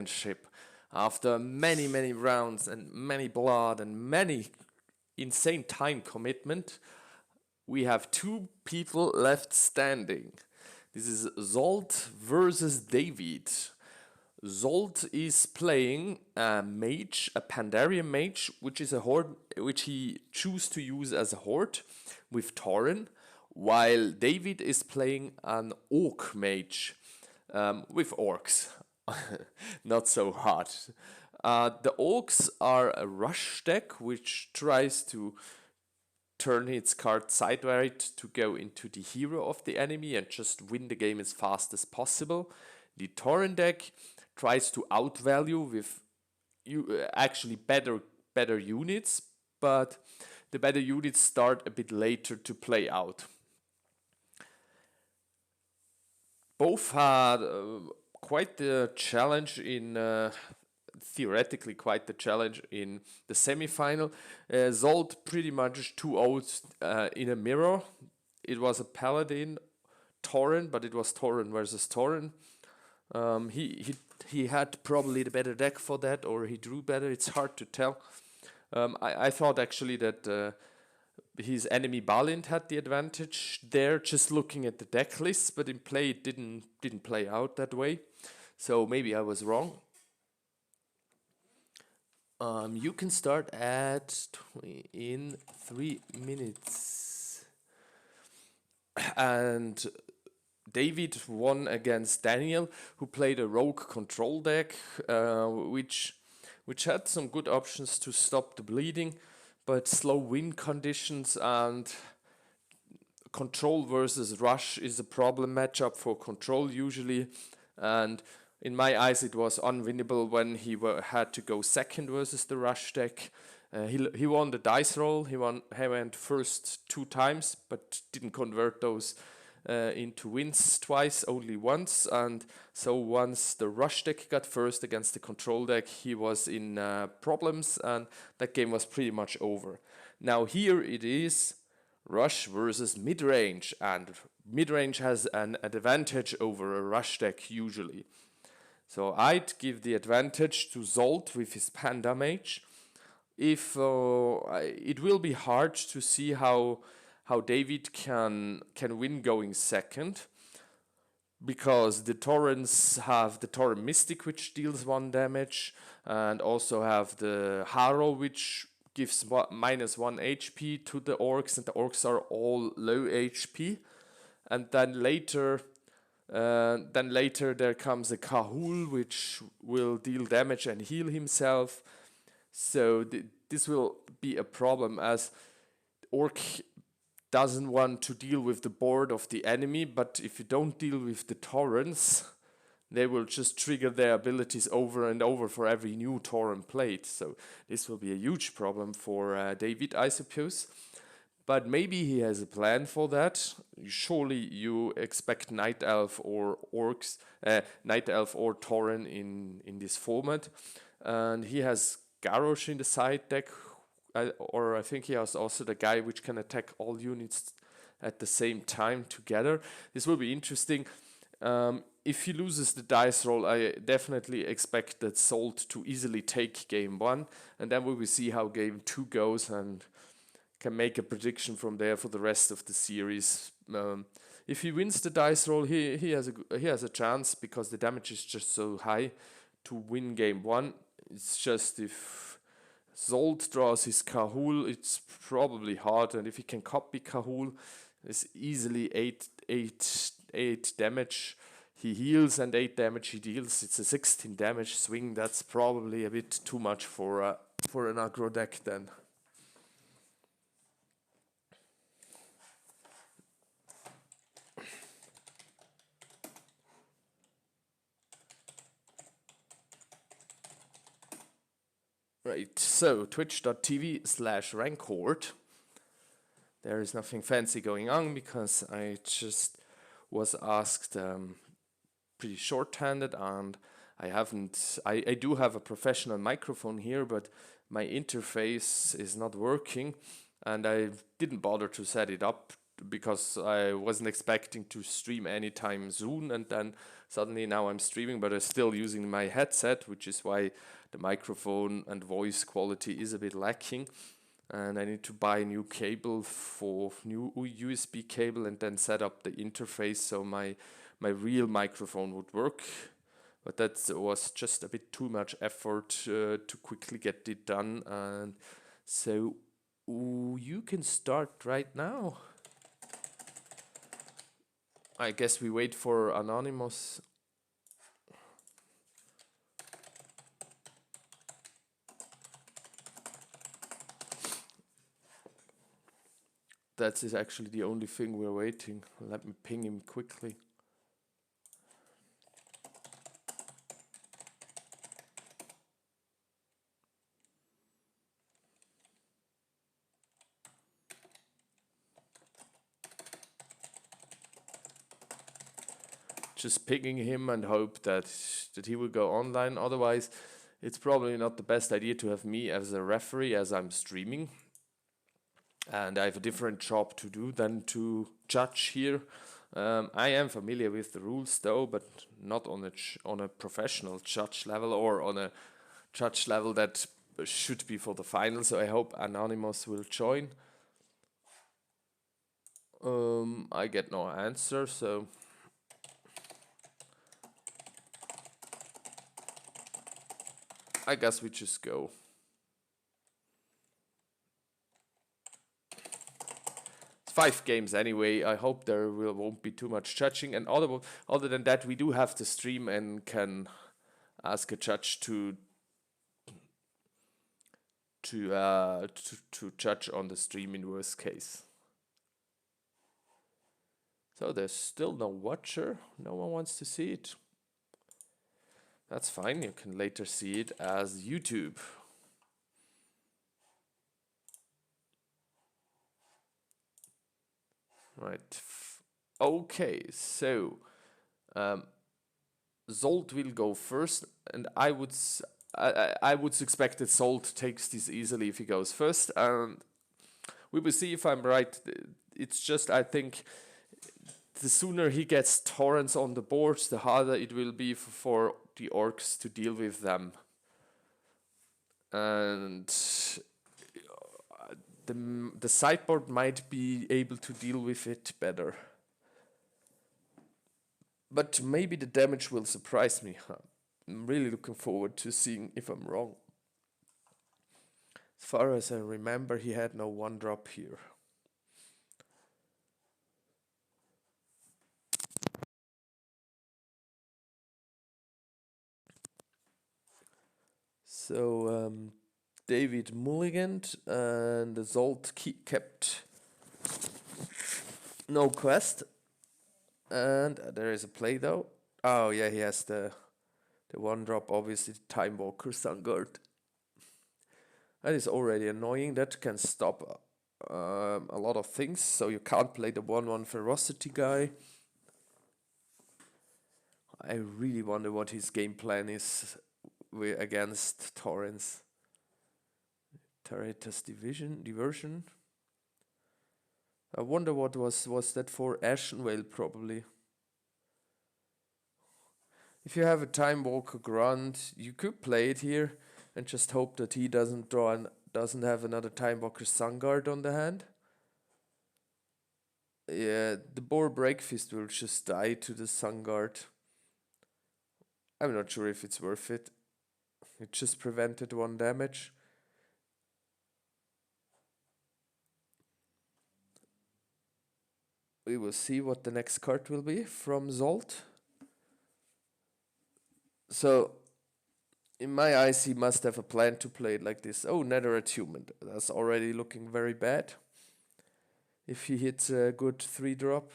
championship. After many rounds and many blood and many insane time commitment, we have two people left standing. This is Zsolt versus David. Zsolt is playing a mage, a Pandarian mage, which is a horde, which he chooses to use as a horde with Tauren, while David is playing an orc mage with orcs. Not so hard. The orcs are a rush deck which tries to turn its card sideways to go into the hero of the enemy and just win the game as fast as possible. The Tauren deck tries to outvalue with actually better units, but the better units start a bit later to play out. Both had quite the challenge in theoretically quite the challenge in the semi-final. Zsolt pretty much 2-0 in a mirror. It was a Paladin Tauren, but it was Tauren versus Tauren. He had probably the better deck for that, or he drew better. It's hard to tell. I thought actually that his enemy Balint had the advantage there, just looking at the deck list, but in play it didn't play out that way. So maybe I was wrong. You can start in 3 minutes. And David won against Daniel, who played a rogue control deck, which had some good options to stop the bleeding, but slow win conditions and control versus rush is a problem matchup for control usually, and in my eyes it was unwinnable when he had to go second versus the rush deck. He won the dice roll. He went first 2 times, but didn't convert those into wins twice, only once. And so once the rush deck got first against the control deck, he was in problems, and that game was pretty much over. Now here it is rush versus mid-range, and mid-range has an advantage over a rush deck usually. So I'd give the advantage to Zsolt with his Panda Mage. If it will be hard to see how David can win going second, because the Taurens have the Tauren Mystic, which deals 1 damage, and also have the Harrow, which gives -1 HP to the orcs, and the orcs are all low HP. And then later there comes a Kahul, which will deal damage and heal himself. So this will be a problem, as Orc doesn't want to deal with the board of the enemy, but if you don't deal with the Taurens, they will just trigger their abilities over and over for every new Tauren played. So this will be a huge problem for David, I suppose. But maybe he has a plan for that. Surely you expect Night Elf or Orcs, Night Elf or Tauren in this format. And he has Garrosh in the side deck, or I think he has also the guy which can attack all units at the same time together. This will be interesting. If he loses the dice roll, I definitely expect that Zsolt to easily take game 1, and then we will see how game 2 goes and can make a prediction from there for the rest of the series. If he wins the dice roll, he has a chance, because the damage is just so high, to win game 1. It's just if Zsolt draws his Kahul, it's probably hard, and if he can copy Kahul, it's easily 8 damage he heals and 8 damage he deals. It's a 16 damage swing. That's probably a bit too much for an aggro deck then. Right, so twitch.tv/rankhorde. There is nothing fancy going on, because I just was asked pretty short-handed, and I do have a professional microphone here, but my interface is not working, and I didn't bother to set it up because I wasn't expecting to stream anytime soon, and then suddenly now I'm streaming, but I'm still using my headset, which is why the microphone and voice quality is a bit lacking. And I need to buy a new cable for new USB cable and then set up the interface so my real microphone would work. But that was just a bit too much effort to quickly get it done. And so you can start right now. I guess we wait for Anonymous. That is actually the only thing we're waiting. Let me ping him quickly. Just pinging him and hope that he will go online. Otherwise, it's probably not the best idea to have me as a referee as I'm streaming. And I have a different job to do than to judge here. I am familiar with the rules though, but not on a professional judge level or on a judge level that should be for the final. So I hope Anonymous will join. I get no answer, so I guess we just go. It's 5 games anyway. I hope there won't be too much judging. And other than that, we do have the stream and can ask a judge to judge on the stream in worst case. So there's still no watcher. No one wants to see it. That's fine. You can later see it as YouTube. Right. Okay. So Zsolt will go first, and I would expect that Zsolt takes this easily if he goes first. And we will see if I'm right. It's just I think the sooner he gets torrents on the board, the harder it will be for the orcs to deal with them. And the sideboard might be able to deal with it better. But maybe the damage will surprise me. I'm really looking forward to seeing if I'm wrong. As far as I remember, he had no 1-drop here. So David mulliganed and the Zsolt kept no quest. And there is a play though. Oh yeah, he has the 1-drop, obviously Time Walker Sunguard. That is already annoying. That can stop a lot of things. So you can't play the 1/1 Ferocity guy. I really wonder what his game plan is against Torrens. Tareta's diversion. I wonder what was that for. Ashenvale probably. If you have a Time Walker Grunt, you could play it here and just hope that he doesn't have another Time Walker Sunguard on the hand. Yeah, the Boar Breakfast will just die to the Sunguard. I'm not sure if it's worth it. It just prevented 1 damage. We will see what the next card will be from Zsolt. So, in my eyes, he must have a plan to play it like this. Oh, Nether Attunement. That's already looking very bad. If he hits a good 3-drop.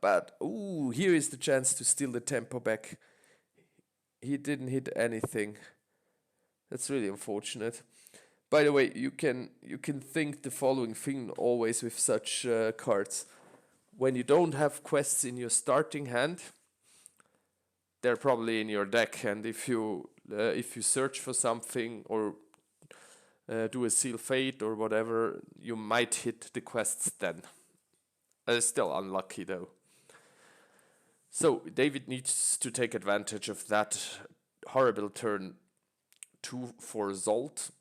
But, ooh, here is the chance to steal the tempo back. He didn't hit anything. That's really unfortunate. By the way, you can think the following thing always with such cards. When you don't have quests in your starting hand, they're probably in your deck, and if you search for something or do a Seal Fate or whatever, you might hit the quests then. Still unlucky though. So David needs to take advantage of that horrible turn 2 for Zsolt.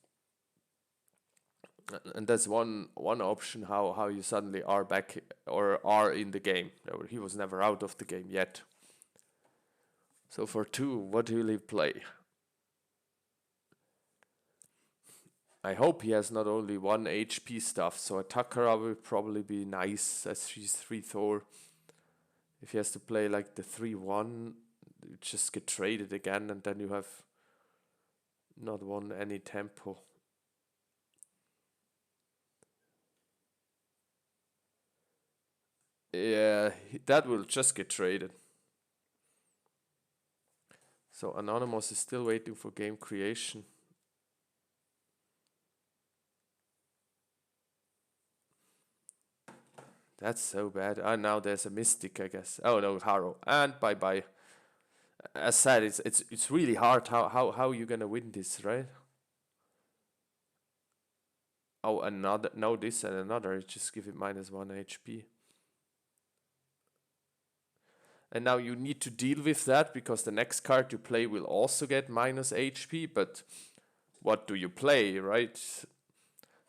And that's one option how you suddenly are back or are in the game. He was never out of the game yet. So for 2, what will he play? I hope he has not only 1 HP stuff, so a Takara will probably be nice as she's 3 Thor. If he has to play like the 3-1, you just get traded again and then you have not won any tempo. Yeah, that will just get traded. So Anonymous is still waiting for game creation. That's so bad. Now there's a Mystic, I guess. Oh no, Haro. And bye-bye. As said, it's really hard how you gonna win this, right? Oh, another, no, this and another. Just give it -1 HP. And now you need to deal with that because the next card you play will also get minus HP, but what do you play, right?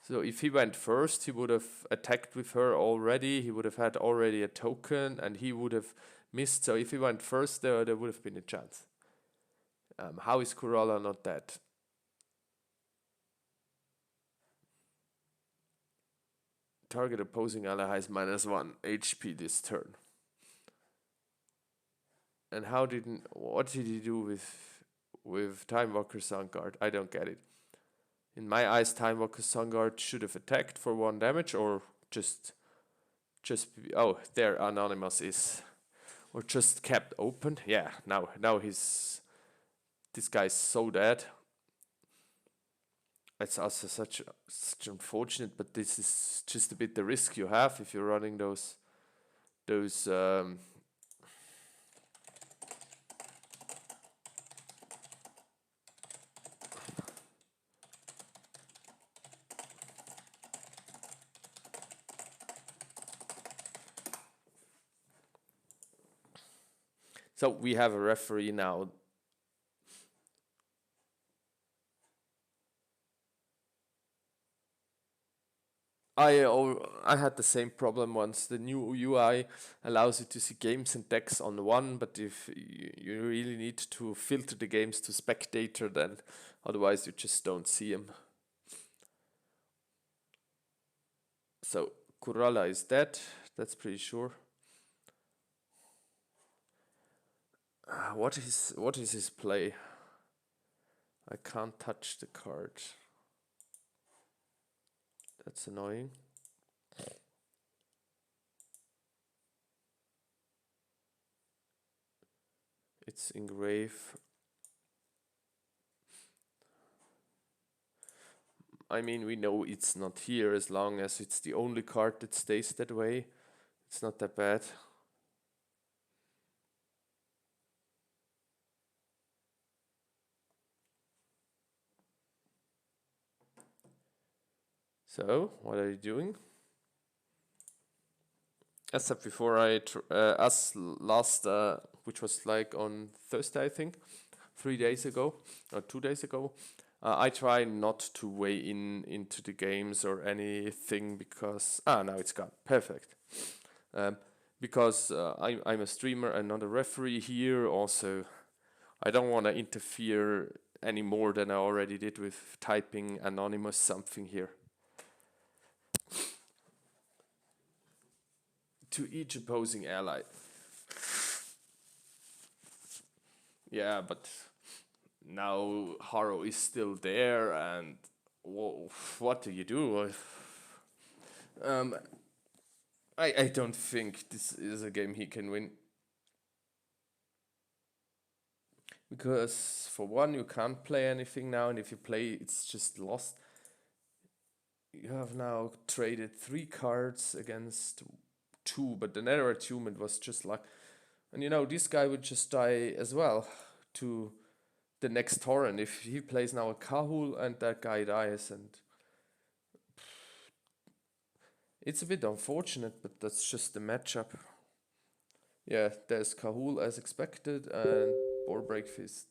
So if he went first, he would have attacked with her already, he would have had already a token, and he would have missed. So if he went first, there would have been a chance. How is Kurala not dead? Target opposing ally has -1 HP this turn. And what did he do with Time Walker Sunguard? I don't get it. In my eyes, Time Walker Sunguard should have attacked for 1 damage or just oh, there Anonymous is, or just kept open. Yeah, now this guy's so dead. It's also such unfortunate, but this is just a bit the risk you have if you're running those So we have a referee now. I had the same problem once. The new UI allows you to see games and decks on one, but if you really need to filter the games to spectator, then otherwise you just don't see them. So Kurala is dead, that's pretty sure. What is his play? I can't touch the card. That's annoying. It's engrave. I mean, we know it's not here as long as it's the only card that stays that way. It's not that bad. So, what are you doing? As said before, us last, which was like on Thursday, I think, 3 days ago, or 2 days ago, I try not to weigh into the games or anything because, now it's gone, perfect. Because I'm a streamer and not a referee here, also, I don't want to interfere any more than I already did with typing anonymous something here. To each opposing ally. Yeah, but now Haro is still there, and what do you do? I don't think this is a game he can win. Because for one, you can't play anything now, and if you play, it's just lost. You have now traded 3 cards against 2, but the nether attunement was just like, and you know, this guy would just die as well to the next torrent if he plays now a Kahul and that guy dies, and it's a bit unfortunate, but that's just the matchup. Yeah, there's Kahul as expected and board break fist.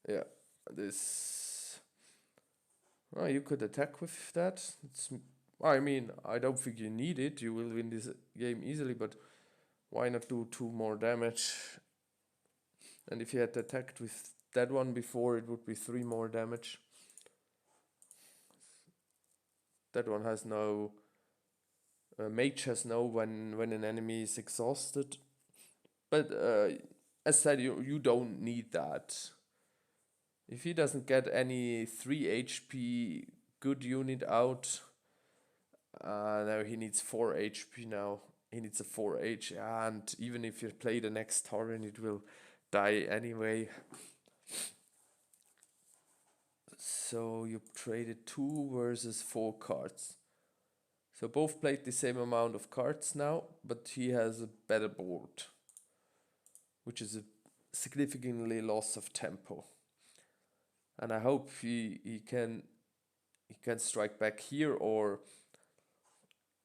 Yeah, this. Oh, you could attack with that. I mean, I don't think you need it. You will win this game easily, but why not do 2 more damage? And if you had attacked with that one before, it would be 3 more damage. That one has no. Mage has no when an enemy is exhausted. But as said, you don't need that. If he doesn't get any 3 HP good unit out, now he needs 4 HP now. He needs a 4 H, and even if you play the next Tauren, it will die anyway. So you traded 2 versus 4 cards. So both played the same amount of cards now, but he has a better board, which is a significantly loss of tempo. And I hope he can strike back here, or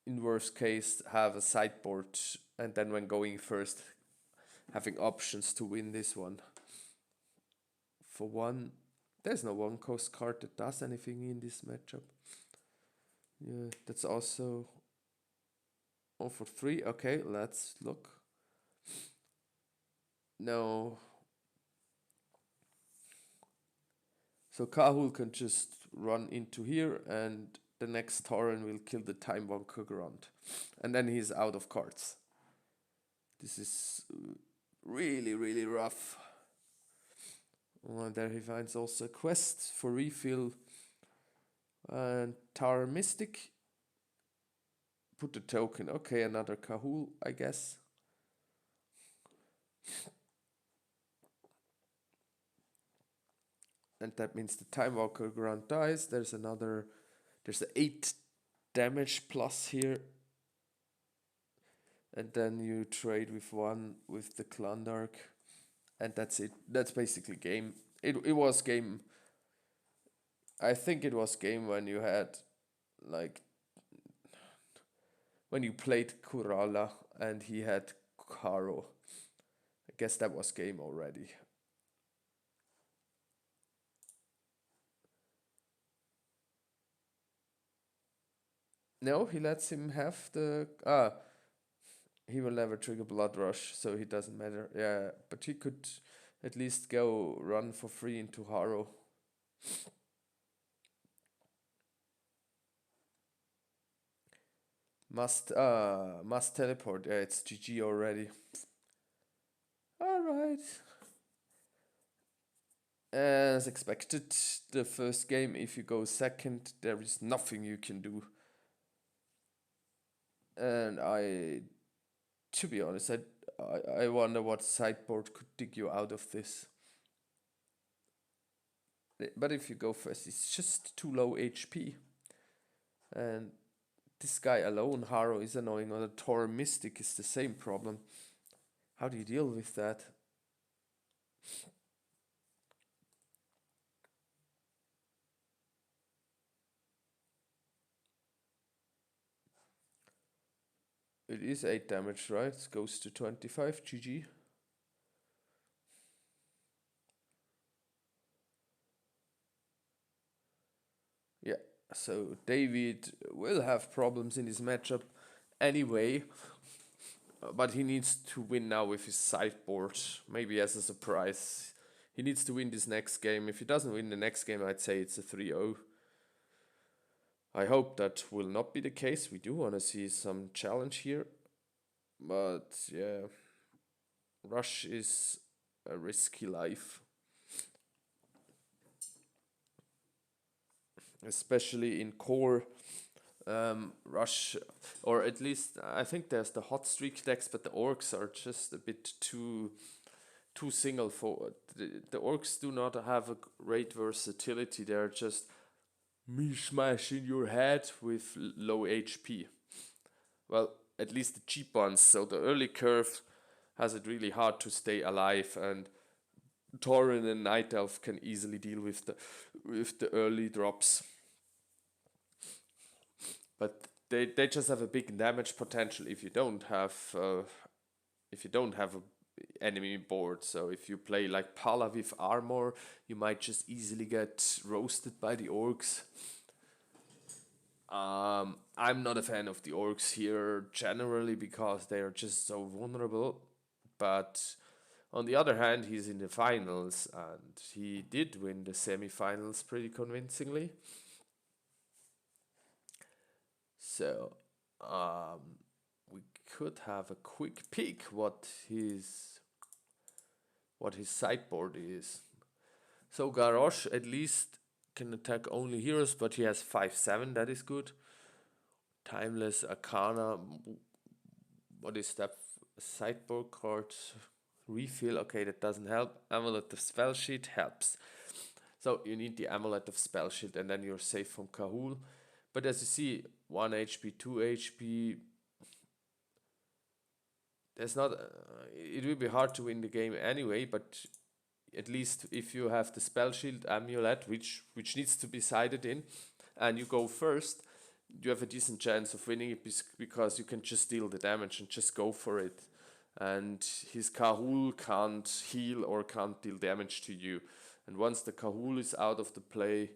in worst case have a sideboard, and then when going first having options to win this one. For one, there's no one cost card that does anything in this matchup. Yeah, that's also 1 for 3. Okay, let's look. No. So Kahul can just run into here, and the next Tauren will kill the Time Wonker Grunt. And then he's out of cards. This is really, really rough. And there he finds also a quest for refill. And Tower Mystic. Put the token. Okay, another Kahul, I guess. And that means the Time Walker Grunt dies. There's an 8 damage plus here. And then you trade with 1 with the Klundark. And that's it. That's basically game. It was game. I think it was game when you had, like, when you played Kurala and he had Karo. I guess that was game already. No, he lets him have the... he will never trigger Blood Rush, so he doesn't matter. Yeah, but he could at least go run for free into Haro. Must teleport. Yeah, it's GG already. Alright. As expected, the first game, if you go second, there is nothing you can do. And to be honest, I wonder what sideboard could dig you out of this. But if you go first, it's just too low HP. And this guy alone, Haro, is annoying. Or the Tor Mystic is the same problem. How do you deal with that? It is 8 damage, right? It goes to 25, GG. Yeah, so David will have problems in this matchup anyway. But he needs to win now with his sideboard, maybe as a surprise. He needs to win this next game. If he doesn't win the next game, I'd say it's a 3-0. I hope that will not be the case. We do want to see some challenge here. But yeah, Rush is a risky life. Especially in core. Rush, or at least I think there's the hot streak decks, but the orcs are just a bit too single forward. The orcs do not have a great versatility. They're just me smash in your head with low HP. Well, at least the cheap ones. So the early curve has it really hard to stay alive, and Tauren and Night Elf can easily deal with the early drops, but they just have a big damage potential if you don't have a enemy board. So if you play like Pala with armor, you might just easily get roasted by the orcs. I'm not a fan of the orcs here generally because they are just so vulnerable. But on the other hand, he's in the finals and he did win the semifinals pretty convincingly. So we could have a quick peek what his sideboard is. So Garrosh at least can attack only heroes, but he has 5/7. That is good. Timeless Arcana. What is that? Sideboard card refill. Okay, that doesn't help. Amulet of Spell Sheet helps. So you need the Amulet of Spell Sheet, and then you're safe from Kahul. But as you see, 1 HP, 2 HP. There's not. It will be hard to win the game anyway, but at least if you have the Spell Shield Amulet, which needs to be sided in, and you go first, you have a decent chance of winning it because you can just deal the damage and just go for it. And his Kahul can't heal or can't deal damage to you. And once the Kahul is out of the play,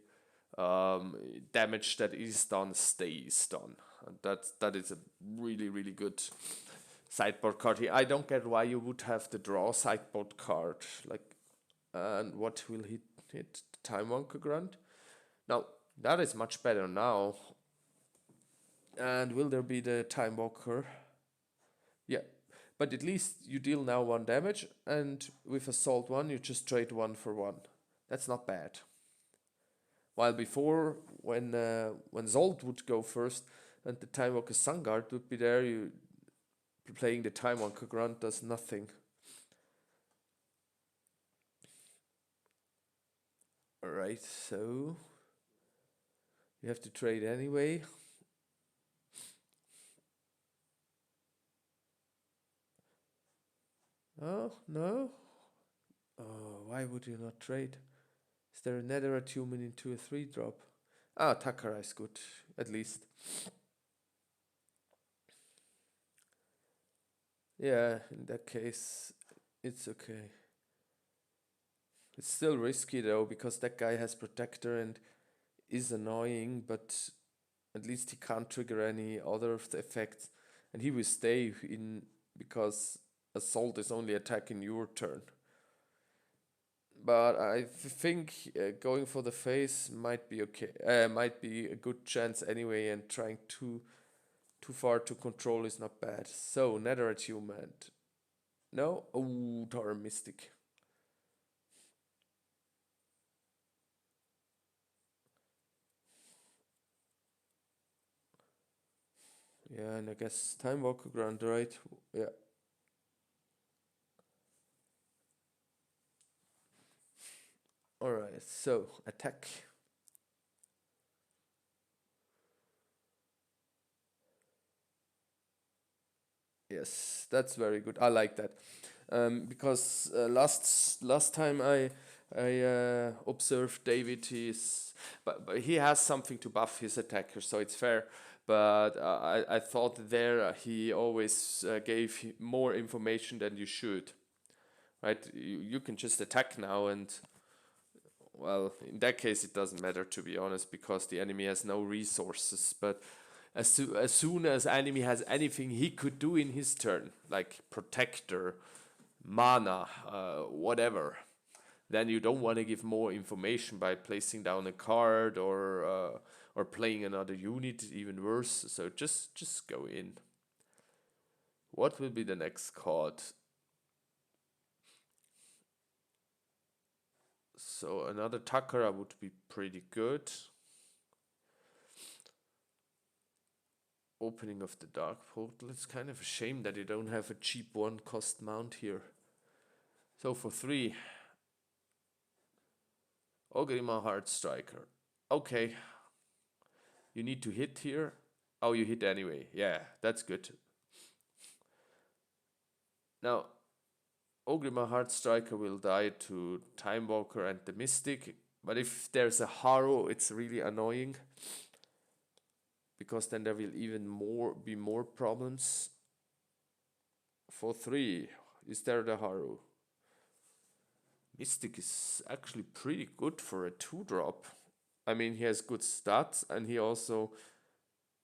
damage that is done stays done. And that is a really, really good sideboard card here. I don't get why you would have the draw sideboard card. Like, and what will he hit? Time Wonker Grunt? Now, that is much better now. And will there be the Time Walker? Yeah. But at least you deal now 1 damage, and with Assault 1, you just trade 1 for 1. That's not bad. While before, when Zsolt would go first, and the Time Walker Sunguard would be there, you playing the Time Walker Grunt does nothing. Alright, so you have to trade anyway. Oh, no? Oh, why would you not trade? Is there a Netherite Human into a 3-drop? Ah, Takara is good, at least. Yeah, in that case, it's okay. It's still risky though, because that guy has Protector and is annoying, but at least he can't trigger any other of the effects. And he will stay in because Assault is only attacking your turn. But I think going for the face might be okay. Might be a good chance anyway, and trying too far to control is not bad. So Netherite Human. No? Oh, Tauren Mystic. Yeah, and I guess Time Walker Grunt, right? Yeah. Alright, so attack. Yes, that's very good. I like that. Because last time I observed David, but he has something to buff his attacker, so it's fair. But I thought there he always gave more information than you should, right? You can just attack now, and well, in that case it doesn't matter, to be honest, because the enemy has no resources. But as soon as enemy has anything he could do in his turn, like Protector, mana, whatever, then you don't want to give more information by placing down a card or playing another unit, even worse. So just go in. What will be the next card? So another Takara would be pretty good. Opening of the Dark Portal. It's kind of a shame that you don't have a cheap 1-cost mount here. So for 3, Ogrima Heart Striker. Okay. You need to hit here. Oh, you hit anyway. Yeah, that's good. Now, Ogrimmar Heartstriker will die to Time Walker and the Mystic. But if there's a Harrow, it's really annoying. Because then there will even be more problems. For 3, is there the Harrow? Mystic is actually pretty good for a 2-drop. I mean, he has good stats and he also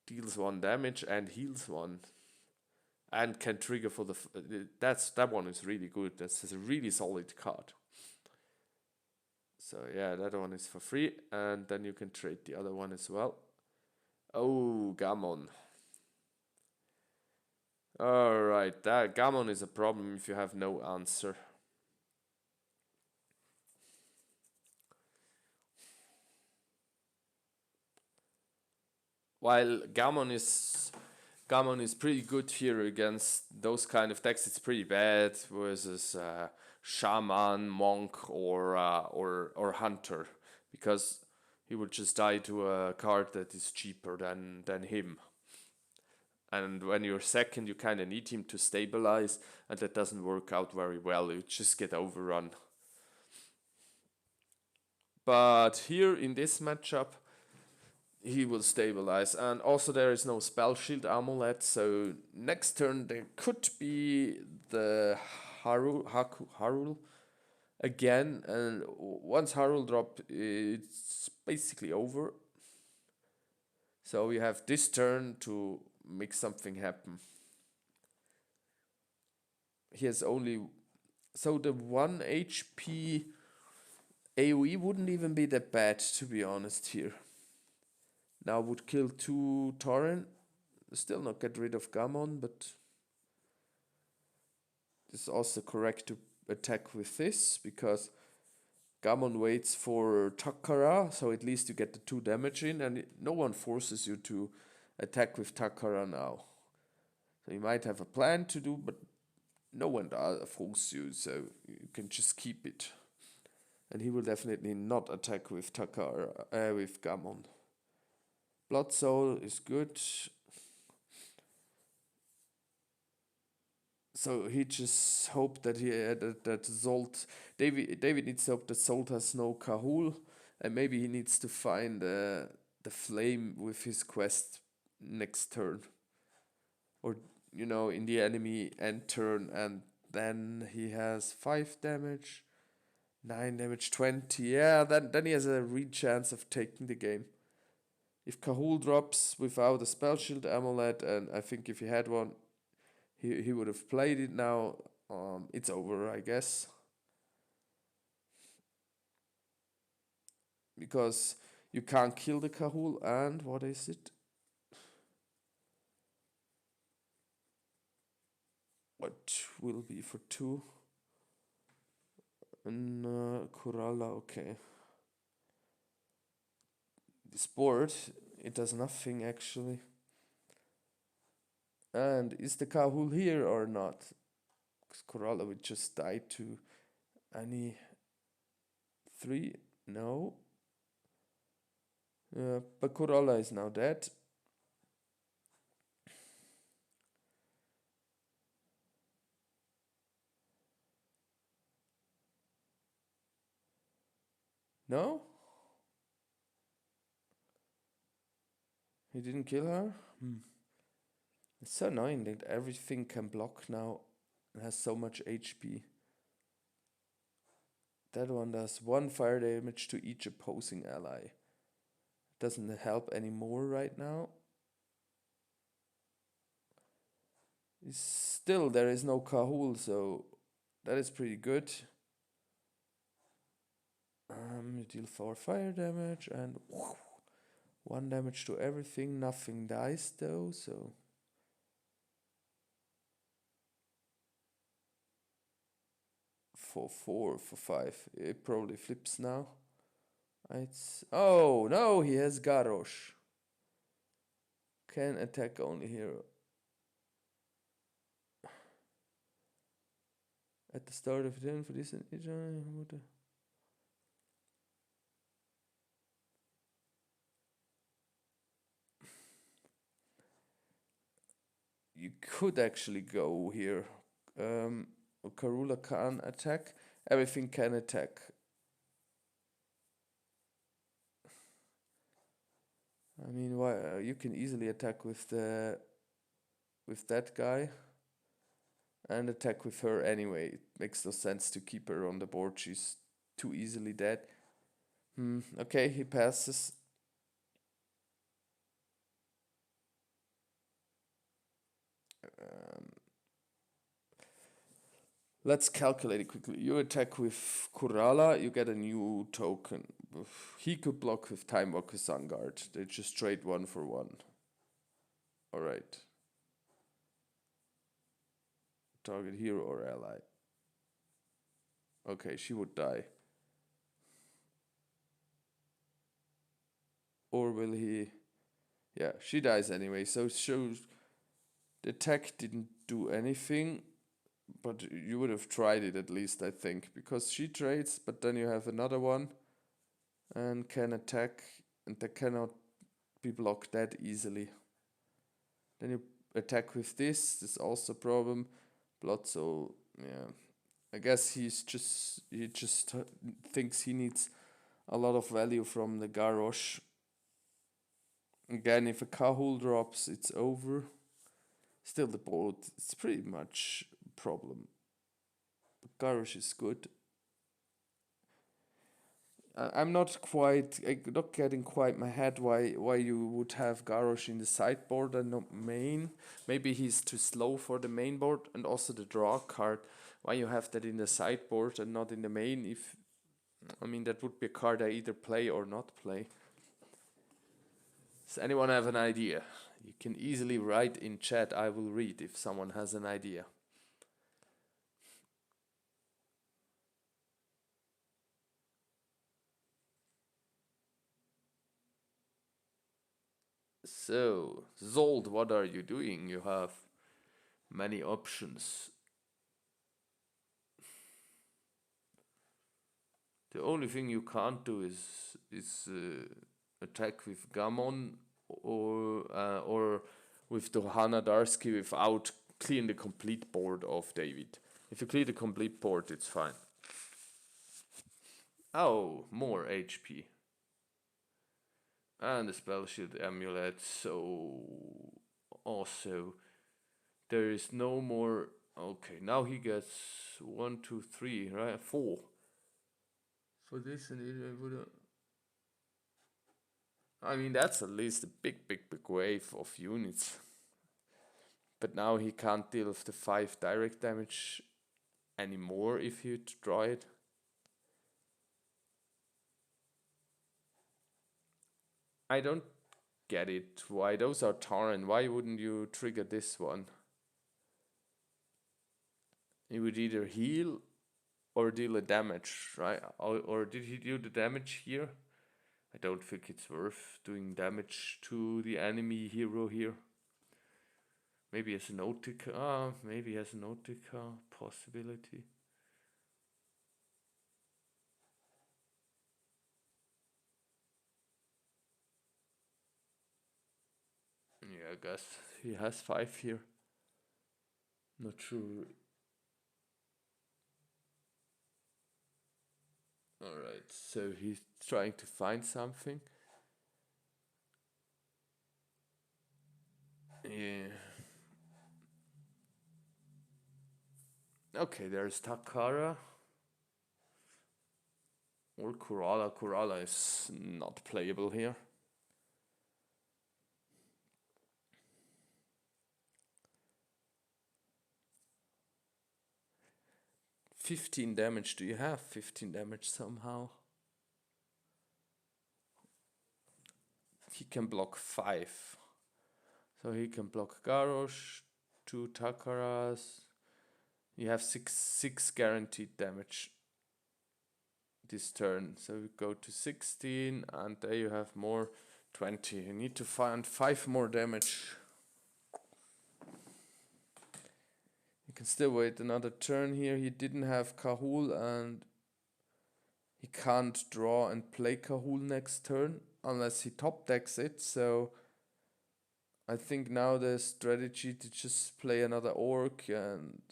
deals 1 damage and heals 1. And can trigger for the... that one is really good. That's a really solid card. So yeah, that one is for free. And then you can trade the other one as well. Oh, Gammon. Alright, that Gammon is a problem if you have no answer. While Gammon is pretty good here against those kind of decks, it's pretty bad versus Shaman, Monk, or Hunter, because he would just die to a card that is cheaper than him. And when you're second, you kind of need him to stabilize, and that doesn't work out very well. You just get overrun. But here in this matchup, he will stabilize. And also there is no Spell Shield Amulet, so next turn there could be the Harul again. And once Harul drop, it's basically over. So we have this turn to make something happen. He has only... So the 1 HP AoE wouldn't even be that bad, to be honest here. Now would kill 2 Tauren. Still not get rid of Gammon, but it's also correct to attack with this, because Gammon waits for Takara, so at least you get the 2 damage in, and no one forces you to attack with Takara now. So you might have a plan to do, but no one forces you, so you can just keep it. And he will definitely not attack with Takara, with Gammon. Blood Soul is good. So he just hoped that that Zsolt... David needs to hope that Zsolt has no Kahul, and maybe he needs to find the flame with his quest next turn. Or, you know, in the enemy end turn, and then he has 5 damage, 9 damage, 20. Yeah, then he has a real chance of taking the game. If Kahul drops without a Spell Shield Amulet, and I think if he had one, he would have played it now. It's over, I guess. Because you can't kill the Kahul, and what is it? What will be for 2? And Kurala, okay. This board, it does nothing actually. And is the Kahul here or not? Because Kurala would just die to any 3. No. But Kurala is now dead. No? He didn't kill her? It's so annoying that everything can block now and has so much HP. That one does 1 fire damage to each opposing ally. Doesn't help anymore right now. Still, there is no Kahul, so that is pretty good. You deal 4 fire damage and 1 damage to everything. Nothing dies though, so... For 4, for 5. It probably flips now. Oh, no, he has Garrosh. Can attack only hero. At the start of the turn for this... You could actually go here. Karula can attack. Everything can attack. I mean, why you can easily attack with that guy and attack with her anyway. It makes no sense to keep her on the board. She's too easily dead. Okay, he passes. Let's calculate it quickly. You attack with Kurala, you get a new token. He could block with Time Walker Sunguard. They just trade 1 for 1. Alright. Target hero or ally. Okay, she would die. Or will he? Yeah, she dies anyway. So it shows the attack didn't do anything. But you would have tried it at least, I think. Because she trades, but then you have another one. And can attack. And they cannot be blocked that easily. Then you attack with this. This is also a problem. Blood Soul, yeah. I guess he just thinks he needs a lot of value from the Garrosh. Again, if a Kahul drops, it's over. Still, the board, it's pretty much a problem. But Garrosh is good. I'm not getting quite my head why you would have Garrosh in the sideboard and not main. Maybe he's too slow for the main board, and also the draw card. Why you have that in the sideboard and not in the main? I mean, that would be a card I either play or not play. Does anyone have an idea? You can easily write in chat. I will read if someone has an idea. So, Zsolt, what are you doing? You have many options. The only thing you can't do is attack with Gammon or with the Darsky without clearing the complete board of David. If you clear the complete board, it's fine. Oh, more HP. And the Spell Shield Amulet, so also there is no more. Okay, now he gets 1, 2, 3, right? 4. For this, and it would. I mean, that's at least a big wave of units. But now he can't deal with the 5 direct damage anymore if you draw it. I don't get it. Why those are Tauren? Why wouldn't you trigger this one? He would either heal or deal a damage, right? Or did he do the damage here? I don't think it's worth doing damage to the enemy hero here. Maybe as an Nautica. Maybe as an Nautica possibility. Yeah, I guess he has 5 here. Not sure. Alright, so he's trying to find something. Yeah. Okay, there's Takara. Or Kurala. Kurala is not playable here. $15 damage. Do you have 15 damage somehow? He can block 5. So he can block Garrosh, 2 Takaras. You have 6 guaranteed damage this turn. So we go to 16 and there you have more 20. You need to find 5 more damage. You can still wait another turn here. He didn't have Kahul and he can't draw and play Kahul next turn unless he top decks it. So I think now the strategy to just play another Orc and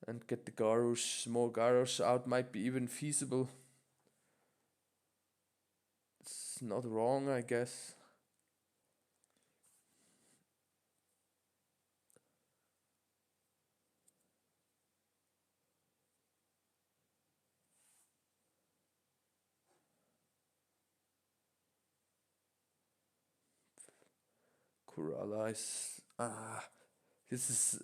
and get the Garrosh, more Garrosh out might be even feasible. It's not wrong, I guess. Kurala is this is,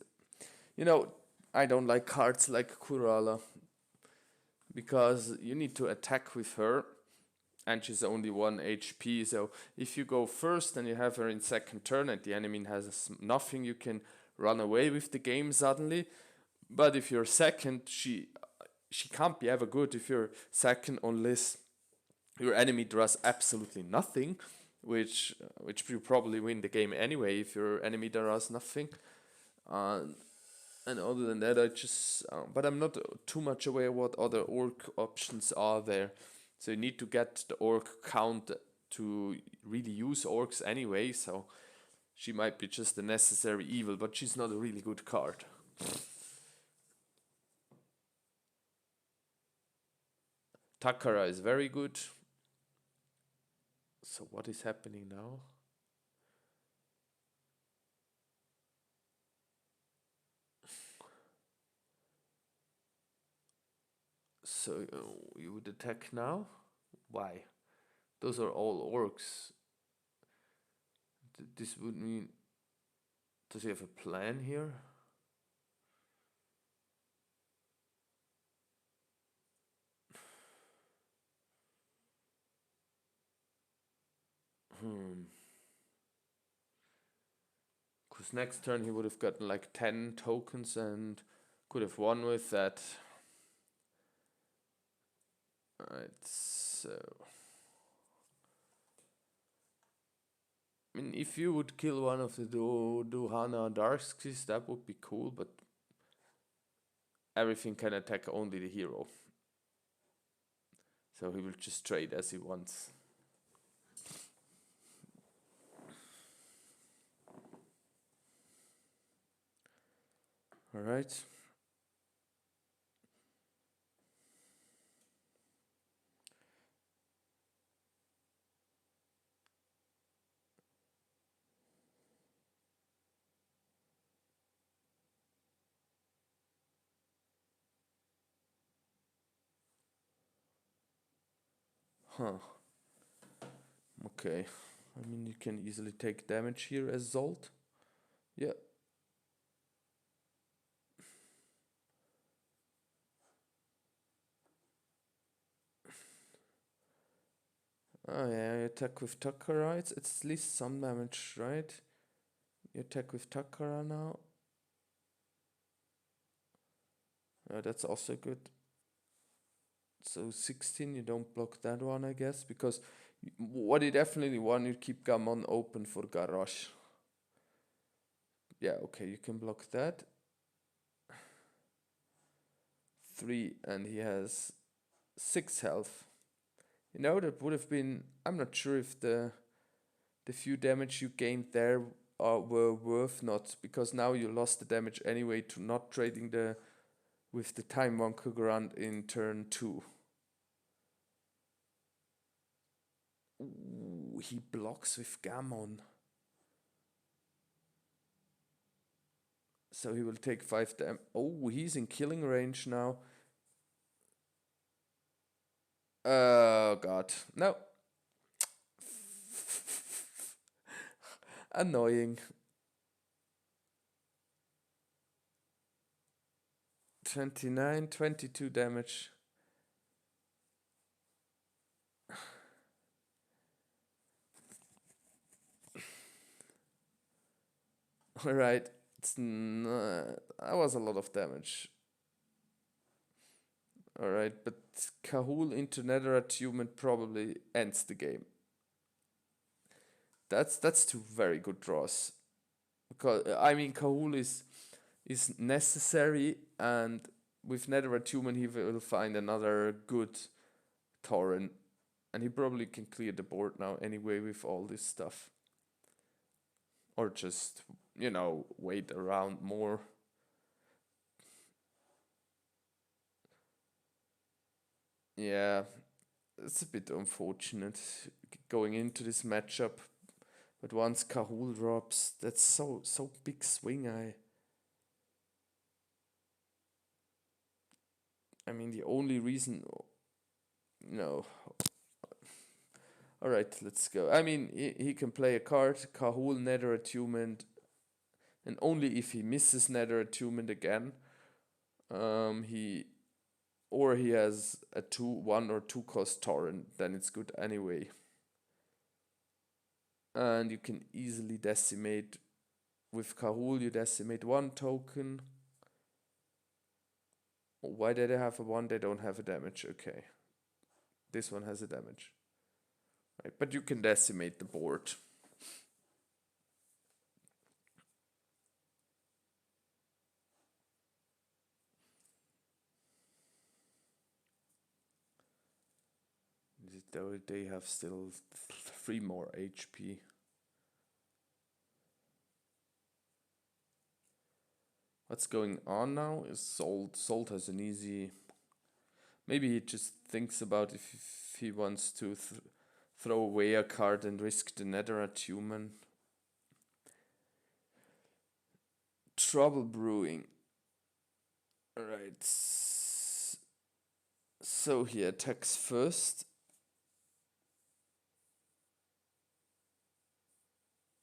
you know, I don't like cards like Kurala because you need to attack with her and she's only 1 HP. So if you go first and you have her in second turn and the enemy has nothing, you can run away with the game suddenly. But if you're second, she can't be ever good if you're second unless your enemy does absolutely nothing, which you probably win the game anyway if your enemy does nothing. And other than that, but I'm not too much aware what other orc options are there. So you need to get the orc count to really use orcs anyway. So she might be just a necessary evil, but she's not a really good card. Takara is very good. So what is happening now? So you would attack now? Why? Those are all orcs. This would mean... Does he have a plan here? Because next turn he would have gotten like 10 tokens and could have won with that. Alright, so... I mean, if you would kill one of the Duhana Darkskis, that would be cool, but everything can attack only the hero. So he will just trade as he wants. Alright. Huh. Okay. I mean, you can easily take damage here as Zsolt. Yeah. Oh yeah, you attack with Takara. It's at least some damage, right? You attack with Takara now. That's also good. So 16, you don't block that one, I guess, because what you definitely want, you keep Gammon open for Garrosh. Yeah, okay, you can block that. 3, and he has 6 health. You know, that would have been... I'm not sure if the few damage you gained there were worth not, because now you lost the damage anyway to not trading with the Time Wonka Grunt in turn 2. Ooh, he blocks with Gammon. So he will take 5 damage. Oh, he's in killing range now. Oh god. No. Annoying. 29, 22 damage. Alright. That was a lot of damage. Alright, but Kahul into Netherite Human probably ends the game. That's 2 very good draws. Because I mean, Kahul is necessary, and with Netherite Human he will find another good Tauren, and he probably can clear the board now anyway with all this stuff, or just, you know, wait around more. Yeah, it's a bit unfortunate going into this matchup. But once Kahul drops, that's so big swing. I mean the only reason. No. All right, let's go. I mean he can play a card, Kahul Nether Attunement, and only if he misses Nether Attunement again, he or he has a 1 or 2 cost torrent, then it's good anyway. And you can easily decimate with Kahul. You decimate 1 token. Why did they have a 1? They don't have a damage. Okay, this one has a damage. Right, but you can decimate the board. Though they have still 3 more HP. What's going on now is Zsolt. Zsolt has an easy. Maybe he just thinks about if he wants to throw away a card and risk the Nether Attunement. Trouble brewing. Alright. So he attacks first.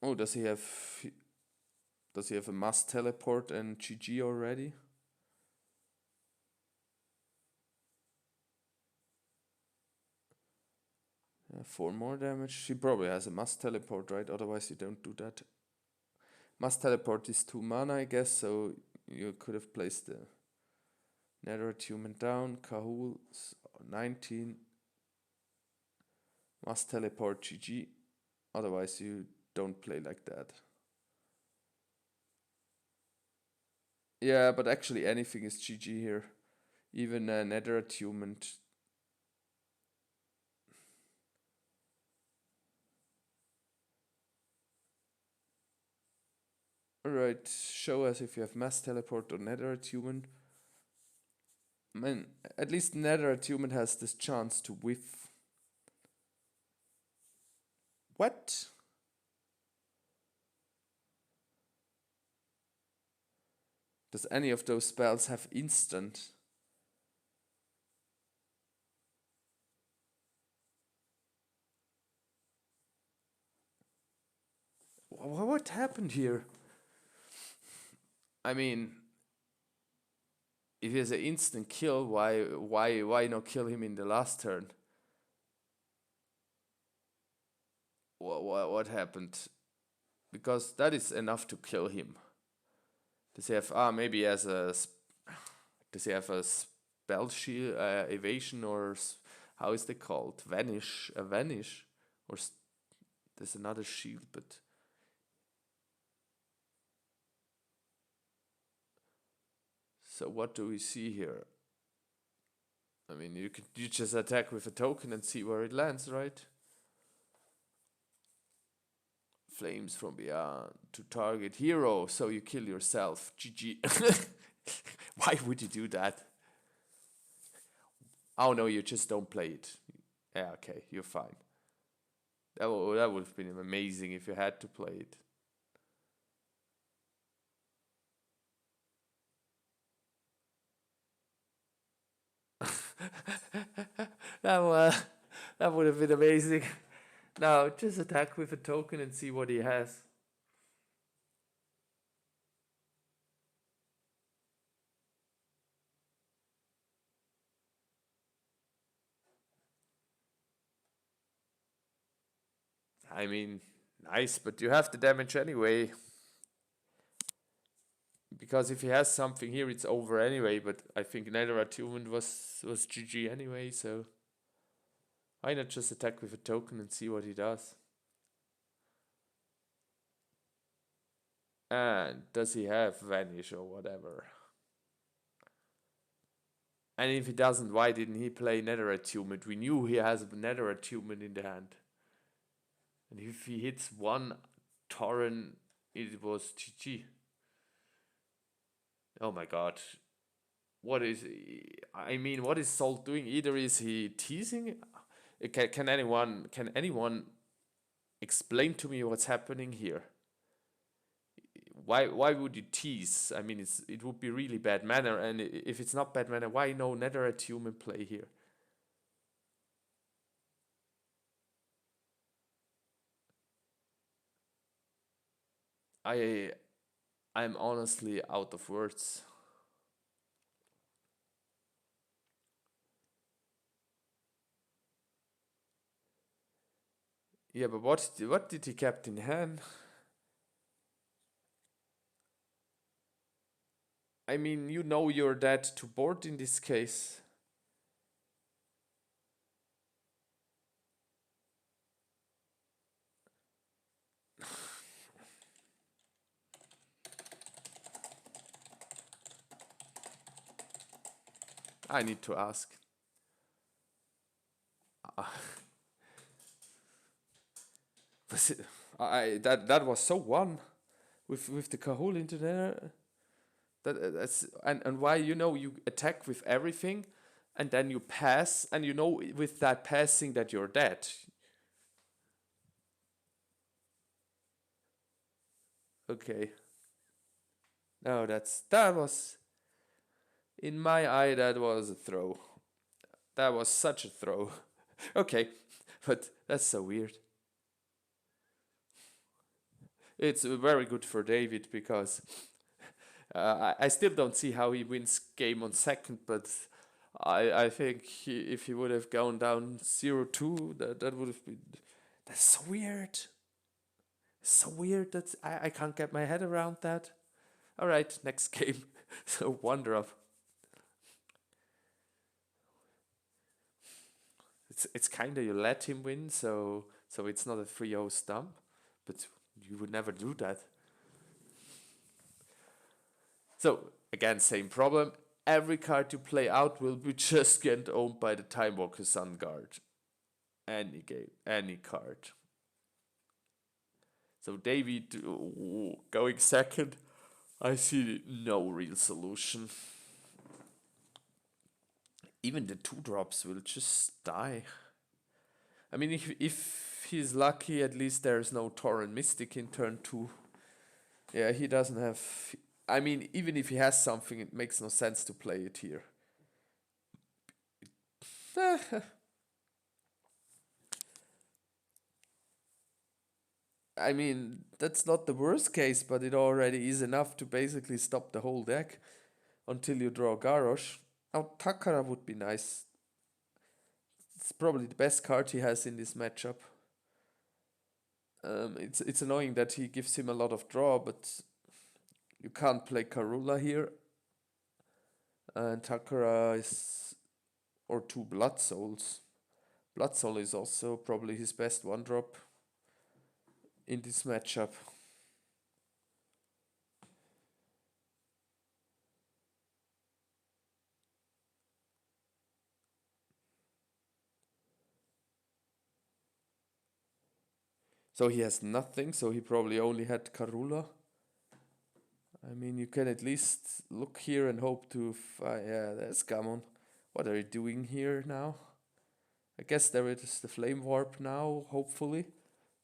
Oh, does he have a mass teleport and GG already? Yeah, 4 more damage. He probably has a mass teleport, right? Otherwise you don't do that. Mass teleport is 2 mana, I guess, so you could have placed the Nether Attunement down. Kahul 19. Mass teleport GG. Otherwise you don't play like that. Yeah, but actually anything is GG here. Even a Nether Attunement. Alright, show us if you have mass teleport or Nether Attunement. Man, at least Nether Attunement has this chance to whiff. What? Does any of those spells have instant? What happened here? I mean, if he has an instant kill, why not kill him in the last turn? What happened? Because that is enough to kill him. Does he have maybe as a does he have a spell shield evasion, or how is it called? Vanish, a vanish, or there's another shield, but so what do we see here? I mean, you just attack with a token and see where it lands, right? Flames from beyond to target hero, so you kill yourself. GG. Why would you do that? Oh no, you just don't play it. Yeah, okay, you're fine. That would have been amazing if you had to play it. That would have been amazing. Now just attack with a token and see what he has. I mean, nice, but you have the damage anyway. Because if he has something here, it's over anyway. But I think Nether Attunement was GG anyway, so why not just attack with a token and see what he does? And does he have Vanish or whatever? And if he doesn't, why didn't he play Nether Attunement? We knew he has Nether Attunement in the hand. And if he hits 1 Torrent, it was GG. Oh my god. what is I mean, what is Zsolt doing? Either is he teasing? Can anyone explain to me what's happening here? Why would you tease? I mean, it would be really bad manner, and if it's not bad manner, why no netherite human play here? I I'm honestly out of words. Yeah, but what did he kept in hand? I mean, you know you're dead to board in this case. I need to ask. Was it, that was so one with the Kahul into there. That's and why you attack with everything, and then you pass, and you know with that passing that you're dead. Okay. No, that was in my eye that was a throw. That was such a throw. Okay, but that's so weird. It's very good for David because I still don't see how he wins game on second, but I think if he would have gone down 0-2, that would have been. That's so weird. So weird that I can't get my head around that. All right, next game. So wonder of it's kind of you let him win, so it's not a 3-0 stump, but you would never do that. So again, same problem. Every card you play out will be just get owned by the Time Walker Sun Guard. Any game, any card. So David going second, I see no real solution. Even the 2 drops will just die. I mean, if he's lucky, at least there's no Tauren Mystic in turn 2. Yeah, he doesn't have. I mean, even if he has something, it makes no sense to play it here. I mean, that's not the worst case, but it already is enough to basically stop the whole deck until you draw Garrosh. Now, Takara would be nice. It's probably the best card he has in this matchup. It's annoying that he gives him a lot of draw, but you can't play Karula here. And Takara is. Or 2 Blood Souls. Blood Soul is also probably his best 1-drop in this matchup. So he has nothing, so he probably only had Karula. I mean, you can at least look here and hope to. Yeah, there's Gammon. What are you doing here now? I guess there is the Flame Warp now, hopefully.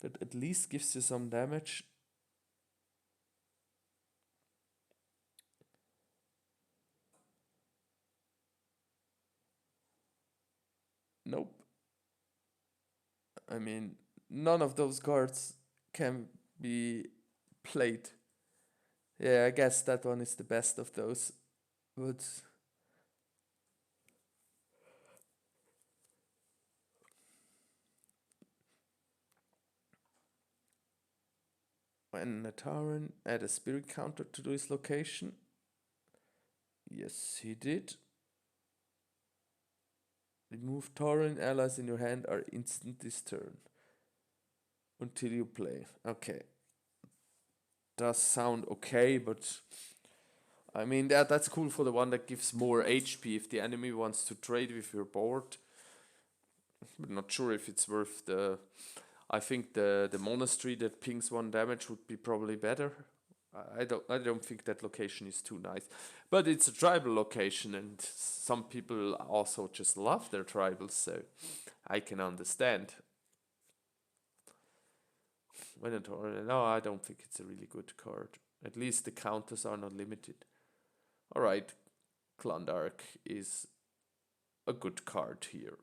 That at least gives you some damage. Nope. I mean, none of those cards can be played. Yeah, I guess that one is the best of those. But when Nataran add a spirit counter to his location. Yes, he did. Remove Tauren allies in your hand are instant this turn. Until you play. Okay. Does sound okay, but I mean that's cool for the one that gives more HP if the enemy wants to trade with your board. But not sure if it's worth the. I think the monastery that pings 1 damage would be probably better. I don't think that location is too nice. But it's a tribal location, and some people also just love their tribals, so I can understand. Minotaur, no, I don't think it's a really good card. At least the counters are not limited. Alright, Klondark is a good card here.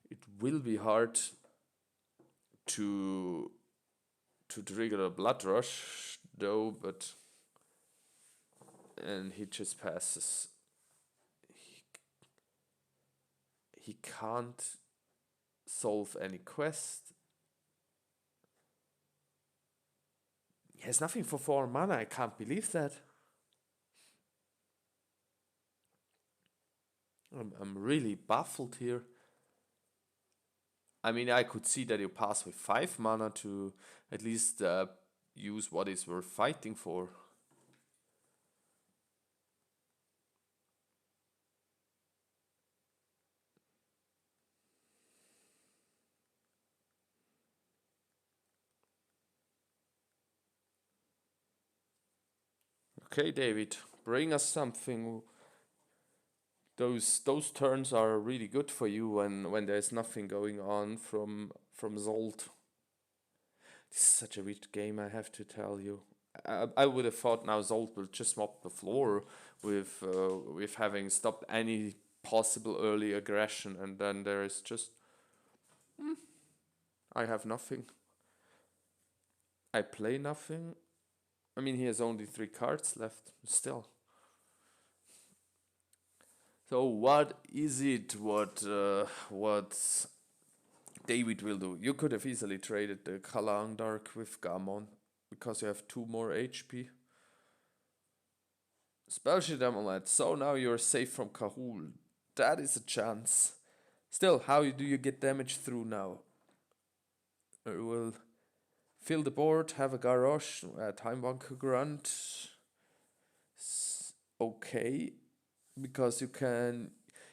It will be hard to trigger a blood rush though, but and he just passes. He can't solve any quest. He has nothing for 4 mana. I can't believe that. I'm really baffled here. I mean, I could see that you pass with 5 mana to at least use what is worth fighting for. Okay, David, bring us something. Those turns are really good for you when there's nothing going on from Zsolt. This is such a weird game, I have to tell you. I would have thought now Zsolt will just mop the floor with having stopped any possible early aggression, and then there is just I have nothing. I play nothing. I mean, he has only 3 cards left still. So what is it? What David will do? You could have easily traded the Kalandark with Gamon because you have 2 more HP. Spellsheet Amulet. So now you're safe from Kahul. That is a chance. Still, how do you get damage through now? Will fill the board, have a Garrosh, Time Bunker Grunt. Okay, because you can.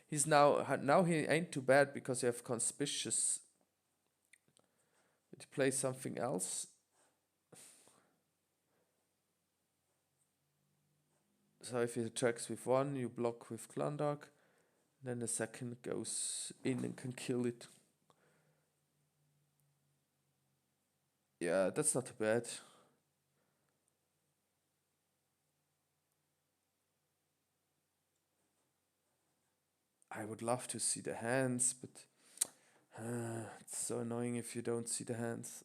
He's now he ain't too bad because you have Conspicuous. To play something else. So if he attacks with 1, you block with Klondark. Then the second goes in and can kill it. Yeah, that's not too bad. I would love to see the hands, but it's so annoying if you don't see the hands.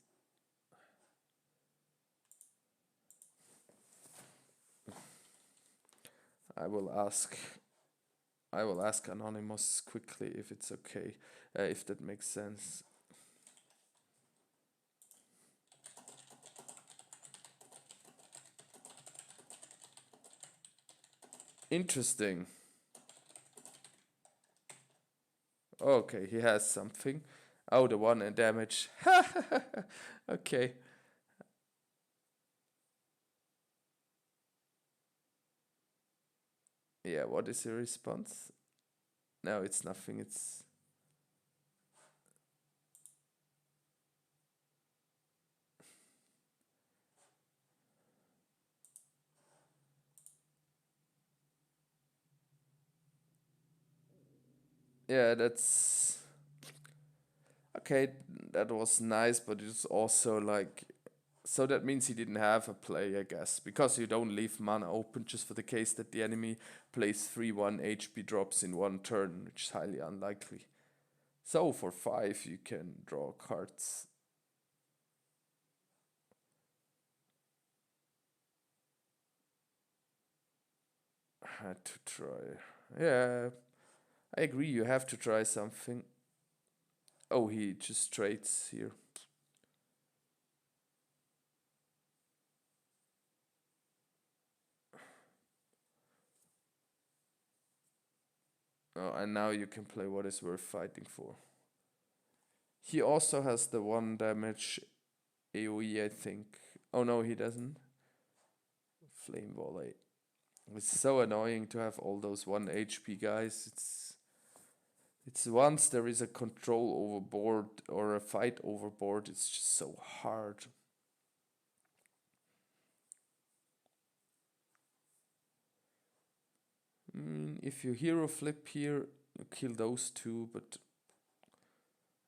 I will ask Anonymous quickly if it's okay, if that makes sense. Interesting. Okay, he has something. Oh, the 1 and damage. Okay. Yeah, what is your response? No, it's nothing. It's yeah, that's okay. That was nice, but it's also like so that means he didn't have a play, I guess, because you don't leave mana open just for the case that the enemy plays 3/1 HP drops in 1 turn, which is highly unlikely. So for 5 you can draw cards. Had to try. Yeah, I agree, you have to try something. Oh, he just trades here. Oh, and now you can play what is worth fighting for. He also has the 1 damage AoE, I think. Oh no, he doesn't. Flame Volley. It's so annoying to have all those 1 HP guys. It's once there is a control overboard or a fight overboard, it's just so hard. If you hero flip here, you kill those two, but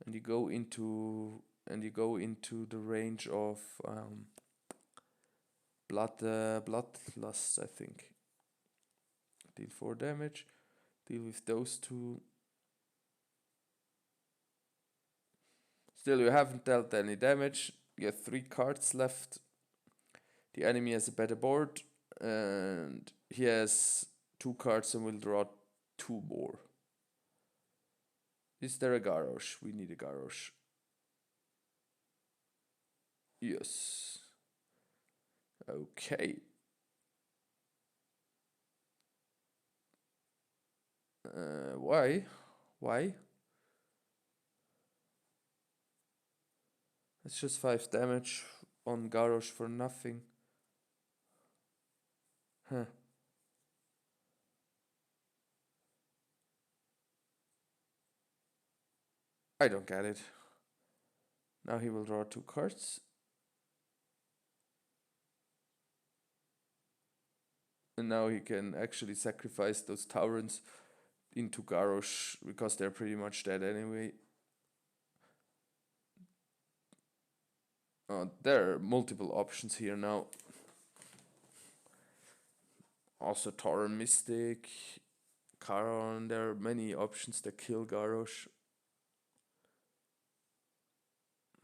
and you go into the range of bloodlust, I think. Deal 4 damage. Deal with those two. Still, you haven't dealt any damage. You have 3 cards left. The enemy has a better board, and he has 2 cards and will draw 2 more. Is there a Garrosh? We need a Garrosh. Yes. Okay. Why? Why? It's just 5 damage on Garrosh for nothing. Huh. I don't get it. Now he will draw 2 cards. And now he can actually sacrifice those Taurens into Garrosh because they're pretty much dead anyway. There are multiple options here now. Also Tauren Mystic, Charon, there are many options that kill Garrosh.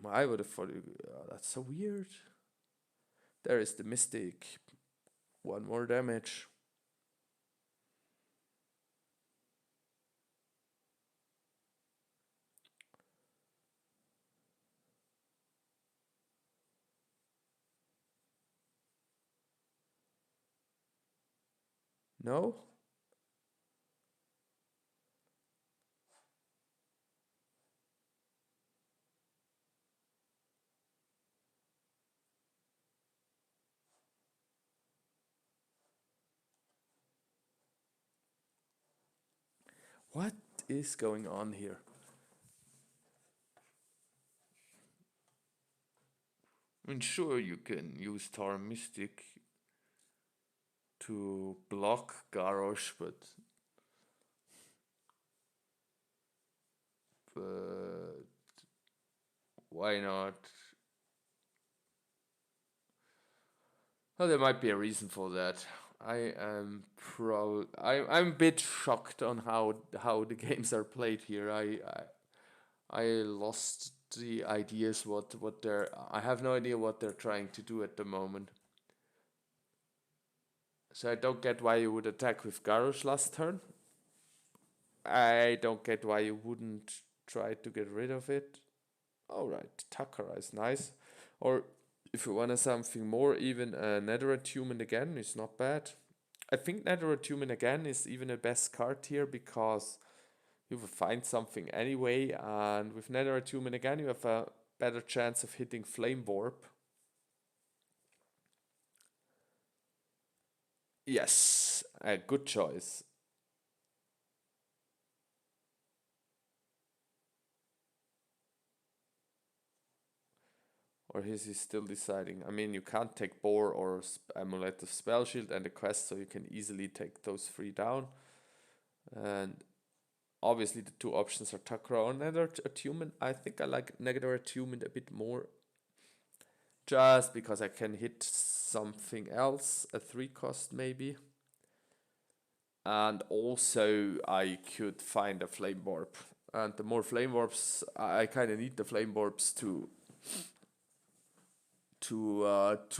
I would have thought, that's so weird. There is the Mystic. 1 more damage. No? What is going on here? I mean, sure, you can use Tauren Mystic to block Garrosh, but why not? Well, there might be a reason for that. I'm a bit shocked on how the games are played here. I lost the ideas what they're. I have no idea what they're trying to do at the moment. So I don't get why you would attack with Garrosh last turn. I don't get why you wouldn't try to get rid of it. Alright, Takara is nice. Or if you want something more, even Netherite Human again is not bad. I think Netherite Human again is even the best card here because you will find something anyway, and with Netherite Human again you have a better chance of hitting Flame Warp. Yes, a good choice. Or is he still deciding? I mean, you can't take Boar or Amulet of Spell Shield and a quest, so you can easily take those 3 down. And obviously the 2 options are Takra or Netherite Human. I think I like Netherite Human a bit more. Just because I can hit something else, a 3 cost maybe. And also I could find a Flame Warp. And the more Flame Warps, I kind of need the Flame Warps to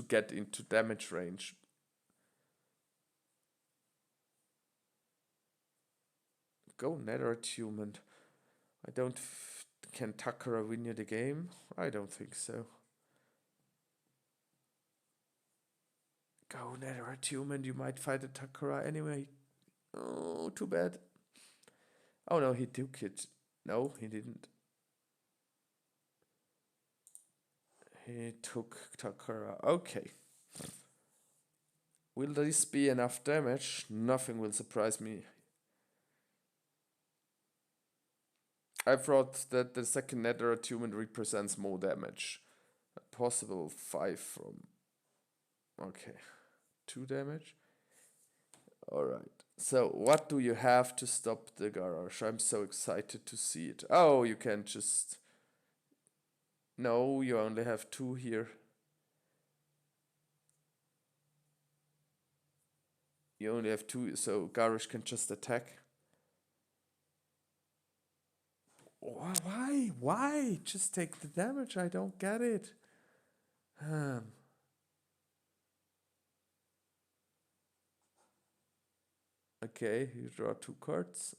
get into damage range. Go Netherite Human. I don't. Can Takara win you the game? I don't think so. Go Netherite Human. You might fight a Takara anyway. Oh, too bad. Oh no, he took it. No, he didn't. He took Takara. Okay. Will this be enough damage? Nothing will surprise me. I thought that the second nether attunement represents more damage. A possible 5 from... Okay. 2 damage. Alright. So, what do you have to stop the garage? I'm so excited to see it. Oh, you can just... No, you only have 2 here. You only have 2, so garage can just attack. Why? Why? Just take the damage. I don't get it. Okay, you draw 2 cards.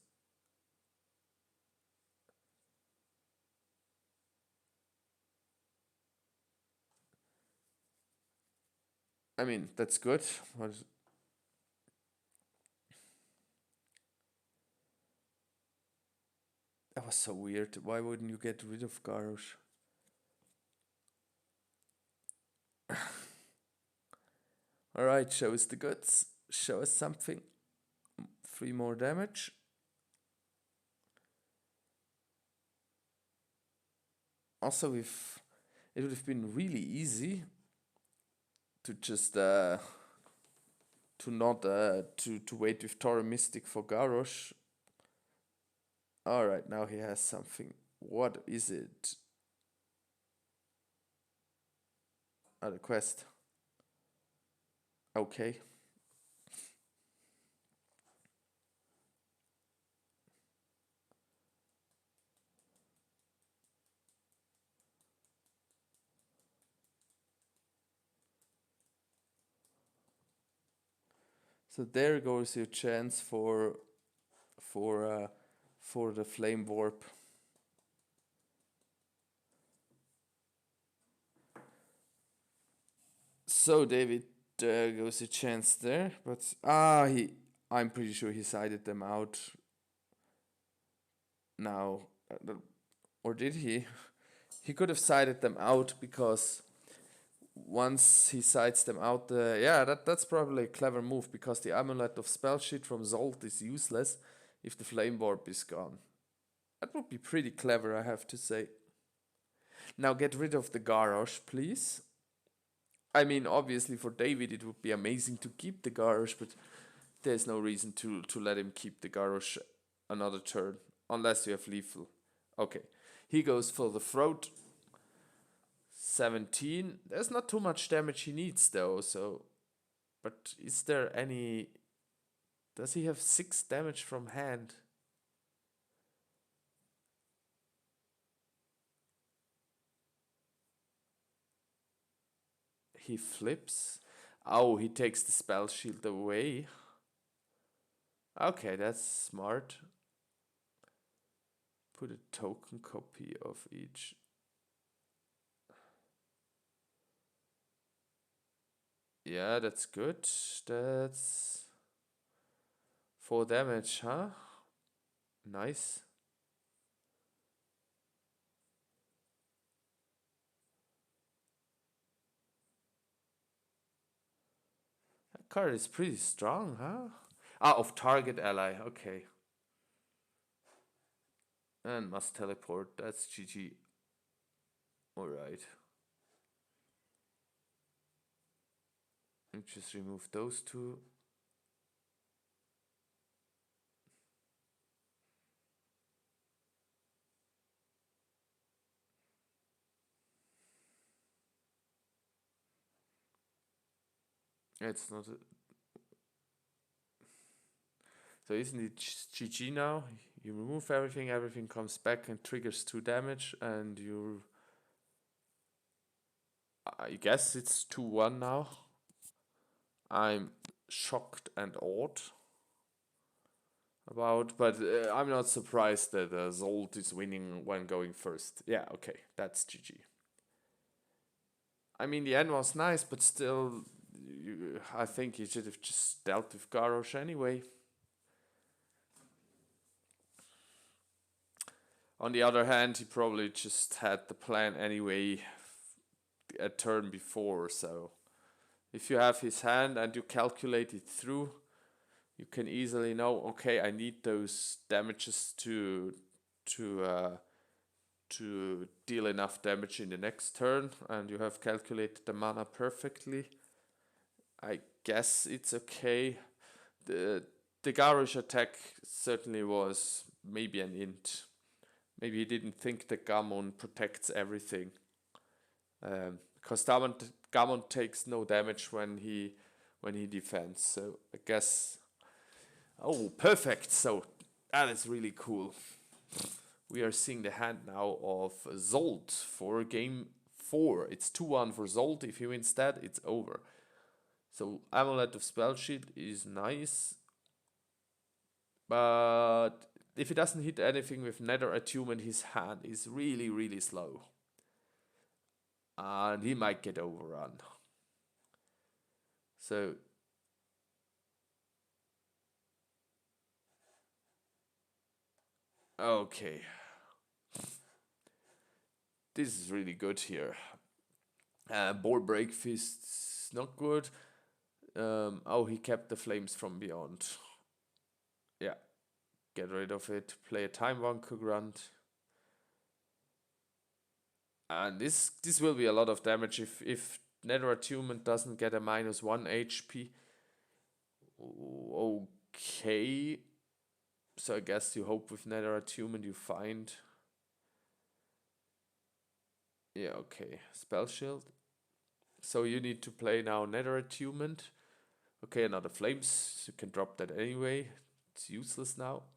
I mean, that's good. That was so weird. Why wouldn't you get rid of Garrosh? Alright, show us the goods. Show us something. 3 more damage. Also, if it would have been really easy to just to not to wait with Tora Mystic for Garrosh. Alright, now he has something. What is it? Ah, the quest. Okay. So there goes your chance for the flame warp. So David, there goes a chance there, but I'm pretty sure he sided them out. Now, or did he? He could have sided them out because once he sides them out, that's probably a clever move because the amulet of spell sheet from Zsolt is useless if the flame warp is gone. That would be pretty clever, I have to say. Now get rid of the Garrosh, please. I mean, obviously for David it would be amazing to keep the Garrosh, but there's no reason to let him keep the Garrosh another turn, unless you have lethal. Okay, he goes for the throat. 17. There's not too much damage he needs though, so... But is there any... Does he have 6 damage from hand? He flips. Oh, he takes the spell shield away. Okay, that's smart. Put a token copy of each. Yeah, that's good. That's 4 damage, huh? Nice. That card is pretty strong, huh? Ah, of target ally, okay. And must teleport, that's GG. Alright. And just remove those 2. It's not... So isn't it GG now? You remove everything, everything comes back and triggers 2 damage, and you... I guess it's 2-1 now. I'm shocked and awed about, but I'm not surprised that Zsolt is winning when going first. Yeah, okay, that's GG. I mean, the end was nice, but still, I think he should have just dealt with Garrosh anyway. On the other hand, he probably just had the plan anyway a turn before, so if you have his hand and you calculate it through, you can easily know, okay, I need those damages to to deal enough damage in the next turn, and you have calculated the mana perfectly. I guess it's okay. The Garish attack certainly was maybe an int. Maybe he didn't think that Gammon protects everything. Because Gammon takes no damage when he defends. So I guess. Oh, perfect. So that is really cool. We are seeing the hand now of Zsolt for game 4. It's 2-1 for Zsolt. If he wins that, it's over. So Amulet of Spell Shield is nice. But if he doesn't hit anything with Nether Attunement, his hand is really, really slow. And he might get overrun. So okay. This is really good here. Board Break Fist's not good. Oh, he kept the Flames from Beyond. Yeah. Get rid of it. Play a Time Wonker Grunt. And this will be a lot of damage if Nether Attunement doesn't get a -1 HP. Okay. So I guess you hope with Nether Attunement you find. Yeah, okay. Spell Shield. So you need to play now Nether Attunement. Okay, another Flames. You can drop that anyway. It's useless now.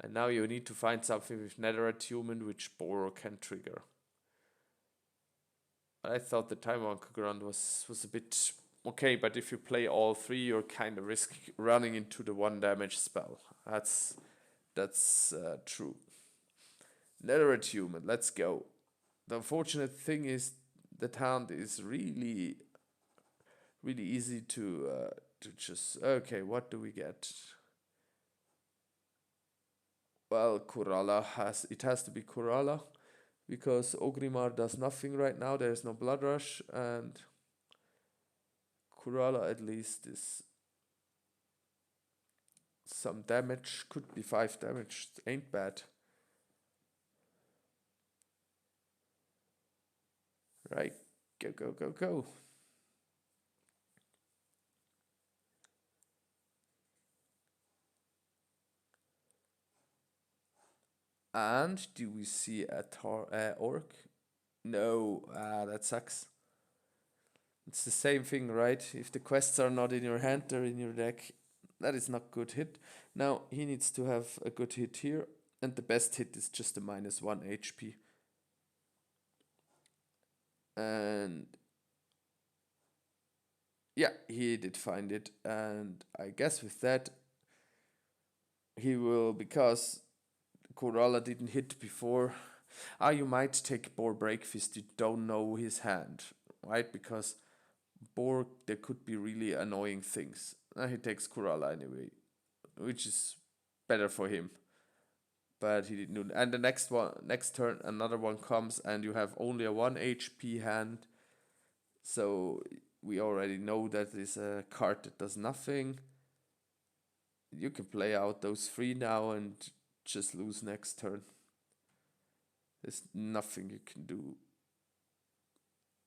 And now you need to find something with Nether Attunement which Boro can trigger. I thought the Time Wonker Grunt was a bit okay, but if you play all three, you're kind of risk running into the 1 damage spell. That's true. Nether Attunement, let's go. The unfortunate thing is that hand is really easy to just. Okay, what do we get? Well, Kurala has to be Kurala, because Ogrimmar does nothing right now. There is no Blood Rush, and Kurala at least is some damage. Could be 5 damage. Ain't bad. Right, go. And do we see a orc? No, that sucks. It's the same thing, right? If the quests are not in your hand, they're in your deck. That is not good hit. Now he needs to have a good hit here, and the best hit is just a -1 HP. And yeah, he did find it, and I guess with that he will, because Coralla didn't hit before. You might take Boar Breakfast, you don't know his hand, right? Because Boar, there could be really annoying things. He takes Coralla anyway, which is better for him. But he didn't do. And the next turn, another one comes, and you have only a 1 HP hand. So we already know that is a card that does nothing. You can play out those 3 now and just lose next turn. There's nothing you can do.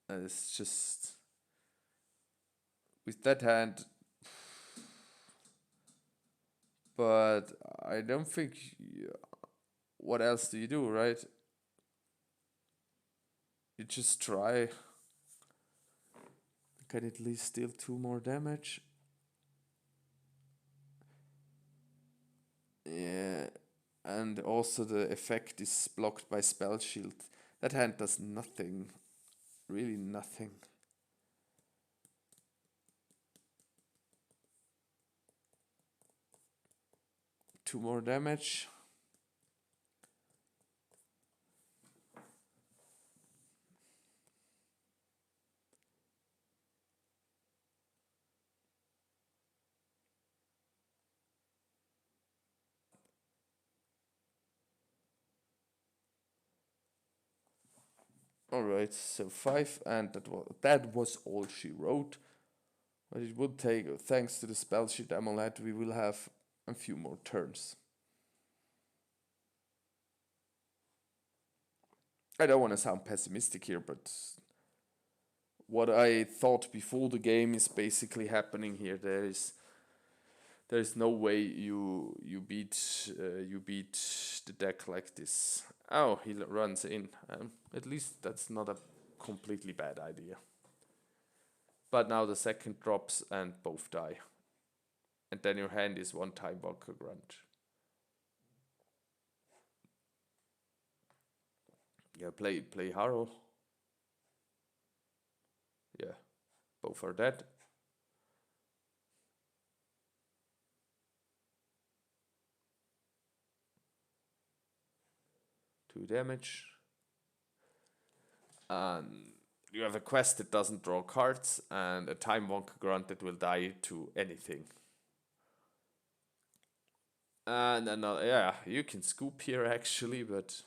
And it's just with that hand. But I don't think. What else do you do, right? You just try. You can at least deal 2 more damage. Yeah, and also the effect is blocked by Spell Shield. That hand does nothing. Really nothing. Two more damage. Alright, so 5, and that was all she wrote. But it would take, thanks to the Spell Sheet Amulet, we will have a few more turns. I don't want to sound pessimistic here, but what I thought before the game is basically happening here. There is no way you beat the deck like this. Oh, he runs in. At least that's not a completely bad idea. But now the second drops and both die. And then your hand is one time Walker Grunt. Yeah, play Harrow. Yeah, both are dead. Two damage. And you have a quest that doesn't draw cards, and a time Wonka Grunt that will die to anything. And another, yeah, you can scoop here actually, but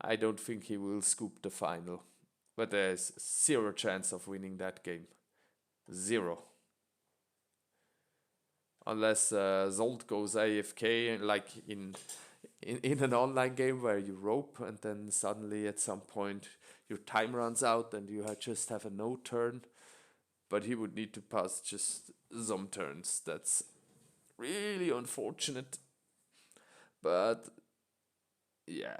I don't think he will scoop the final. But there's zero chance of winning that game. Zero. Unless Zsolt goes AFK like in an online game where you rope and then suddenly at some point your time runs out and you just have a no turn. But he would need to pass just some turns. That's really unfortunate. But yeah,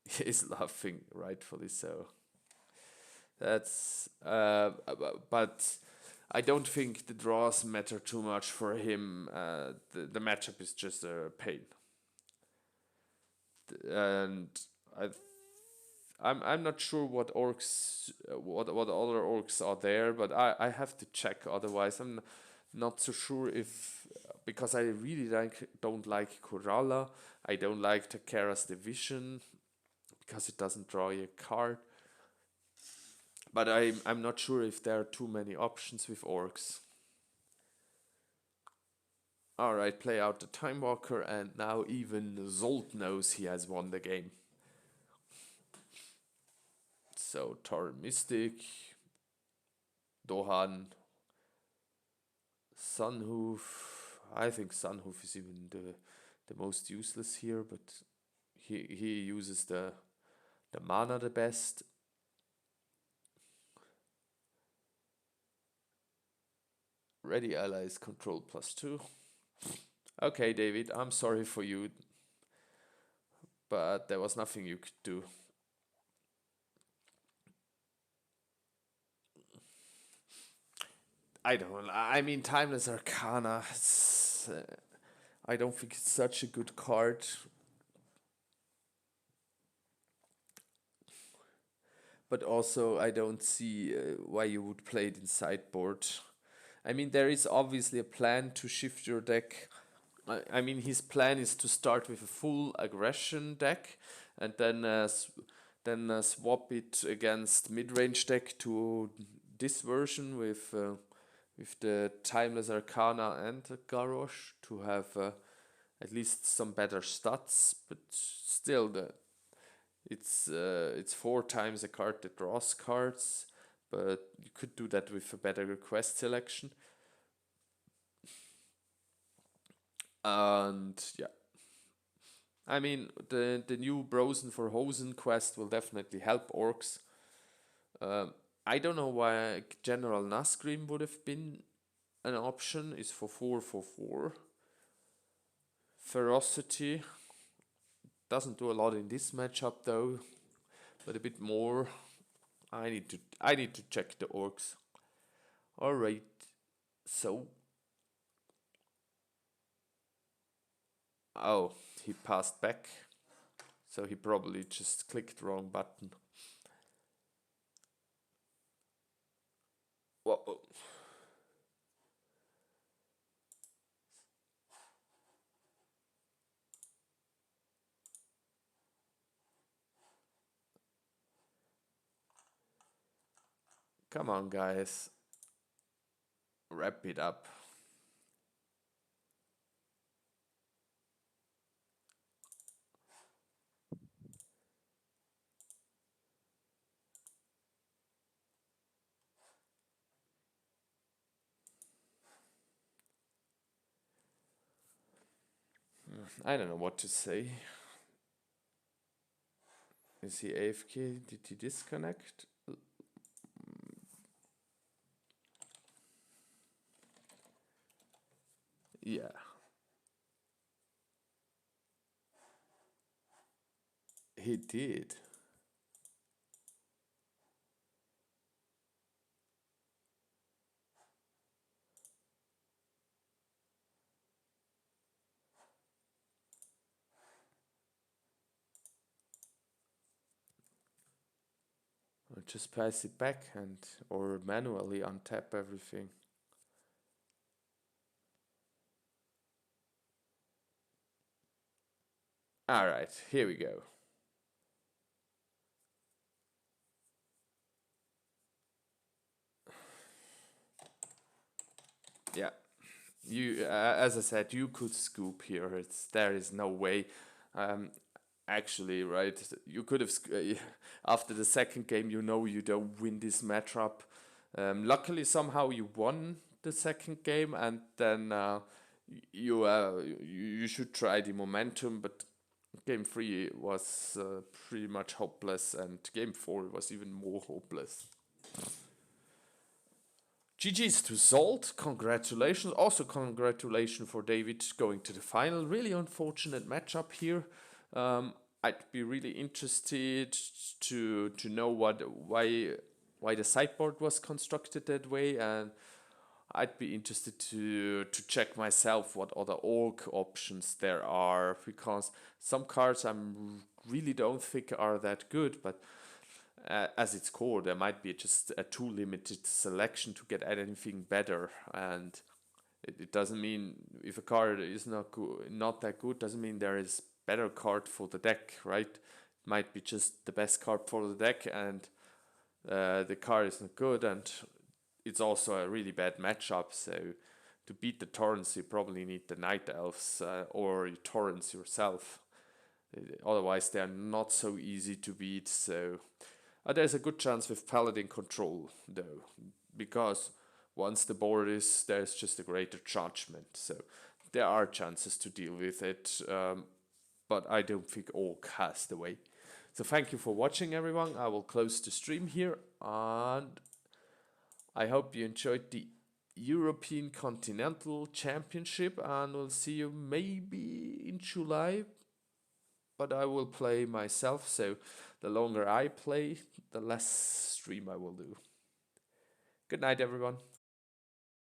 he's laughing, rightfully so. That's but I don't think the draws matter too much for him. The matchup is just a pain, and I I'm not sure what orcs what other orcs are there, but I have to check. Otherwise, I'm not so sure if because I really don't like Coralla. I don't like Takara's Division because it doesn't draw you a card. But I'm not sure if there are too many options with orcs. Alright, play out the Time Walker, and now even Zsolt knows he has won the game. So Tor Mystic, Dohan, Sunhoof. I think Sunhoof is even the most useless here, but he uses the mana the best. Ready allies control +2. Okay, David, I'm sorry for you, but there was nothing you could do. I don't. I mean, Timeless Arcana. I don't think it's such a good card. But also, I don't see why you would play it in sideboard. I mean, there is obviously a plan to shift your deck. I mean, his plan is to start with a full aggression deck, and then swap it against mid-range deck to this version with the Timeless Arcana and the Garrosh to have at least some better stats, but still it's 4 times a card that draws cards, but you could do that with a better quest selection. And yeah, I mean the new Brosen for Hosen quest will definitely help orcs. I don't know why General Nasgrim would have been an option. Is for 4 for 4. Ferocity doesn't do a lot in this matchup though, but a bit more. I need to check the orcs. All right, so oh, he passed back, so he probably just clicked the wrong button. Whoa. Come on, guys, wrap it up. I don't know what to say. Is he AFK? Did he disconnect? Yeah, he did. Or just pass it back and or manually untap everything. All right, here we go. Yeah, you as I said, you could scoop here. There is no way. Um, actually, right? You could have after the second game. You know you don't win this matchup. Luckily, somehow you won the second game, and then you should try the momentum. But game three was pretty much hopeless, and game four was even more hopeless. GG's to Zsolt, congratulations. Also, congratulations for David going to the final. Really unfortunate matchup here. I'd be really interested to know why the sideboard was constructed that way, and I'd be interested to check myself what other orc options there are, because some cards really don't think are that good, but as its core, there might be just a too limited selection to get at anything better. And it doesn't mean if a card is not good, not that good, doesn't mean there is better card for the deck, right? It might be just the best card for the deck, and the card is not good, and it's also a really bad matchup. So to beat the Torrents, you probably need the Night Elves or Torrents yourself. Otherwise, they are not so easy to beat. So there's a good chance with Paladin control, though, because once the board is, there's just a greater judgment. So there are chances to deal with it, but I don't think Orc has the way. So thank you for watching, everyone. I will close the stream here, and I hope you enjoyed the European Continental Championship, and we'll see you maybe in July, but I will play myself, so the longer I play, the less stream I will do. Good night, everyone.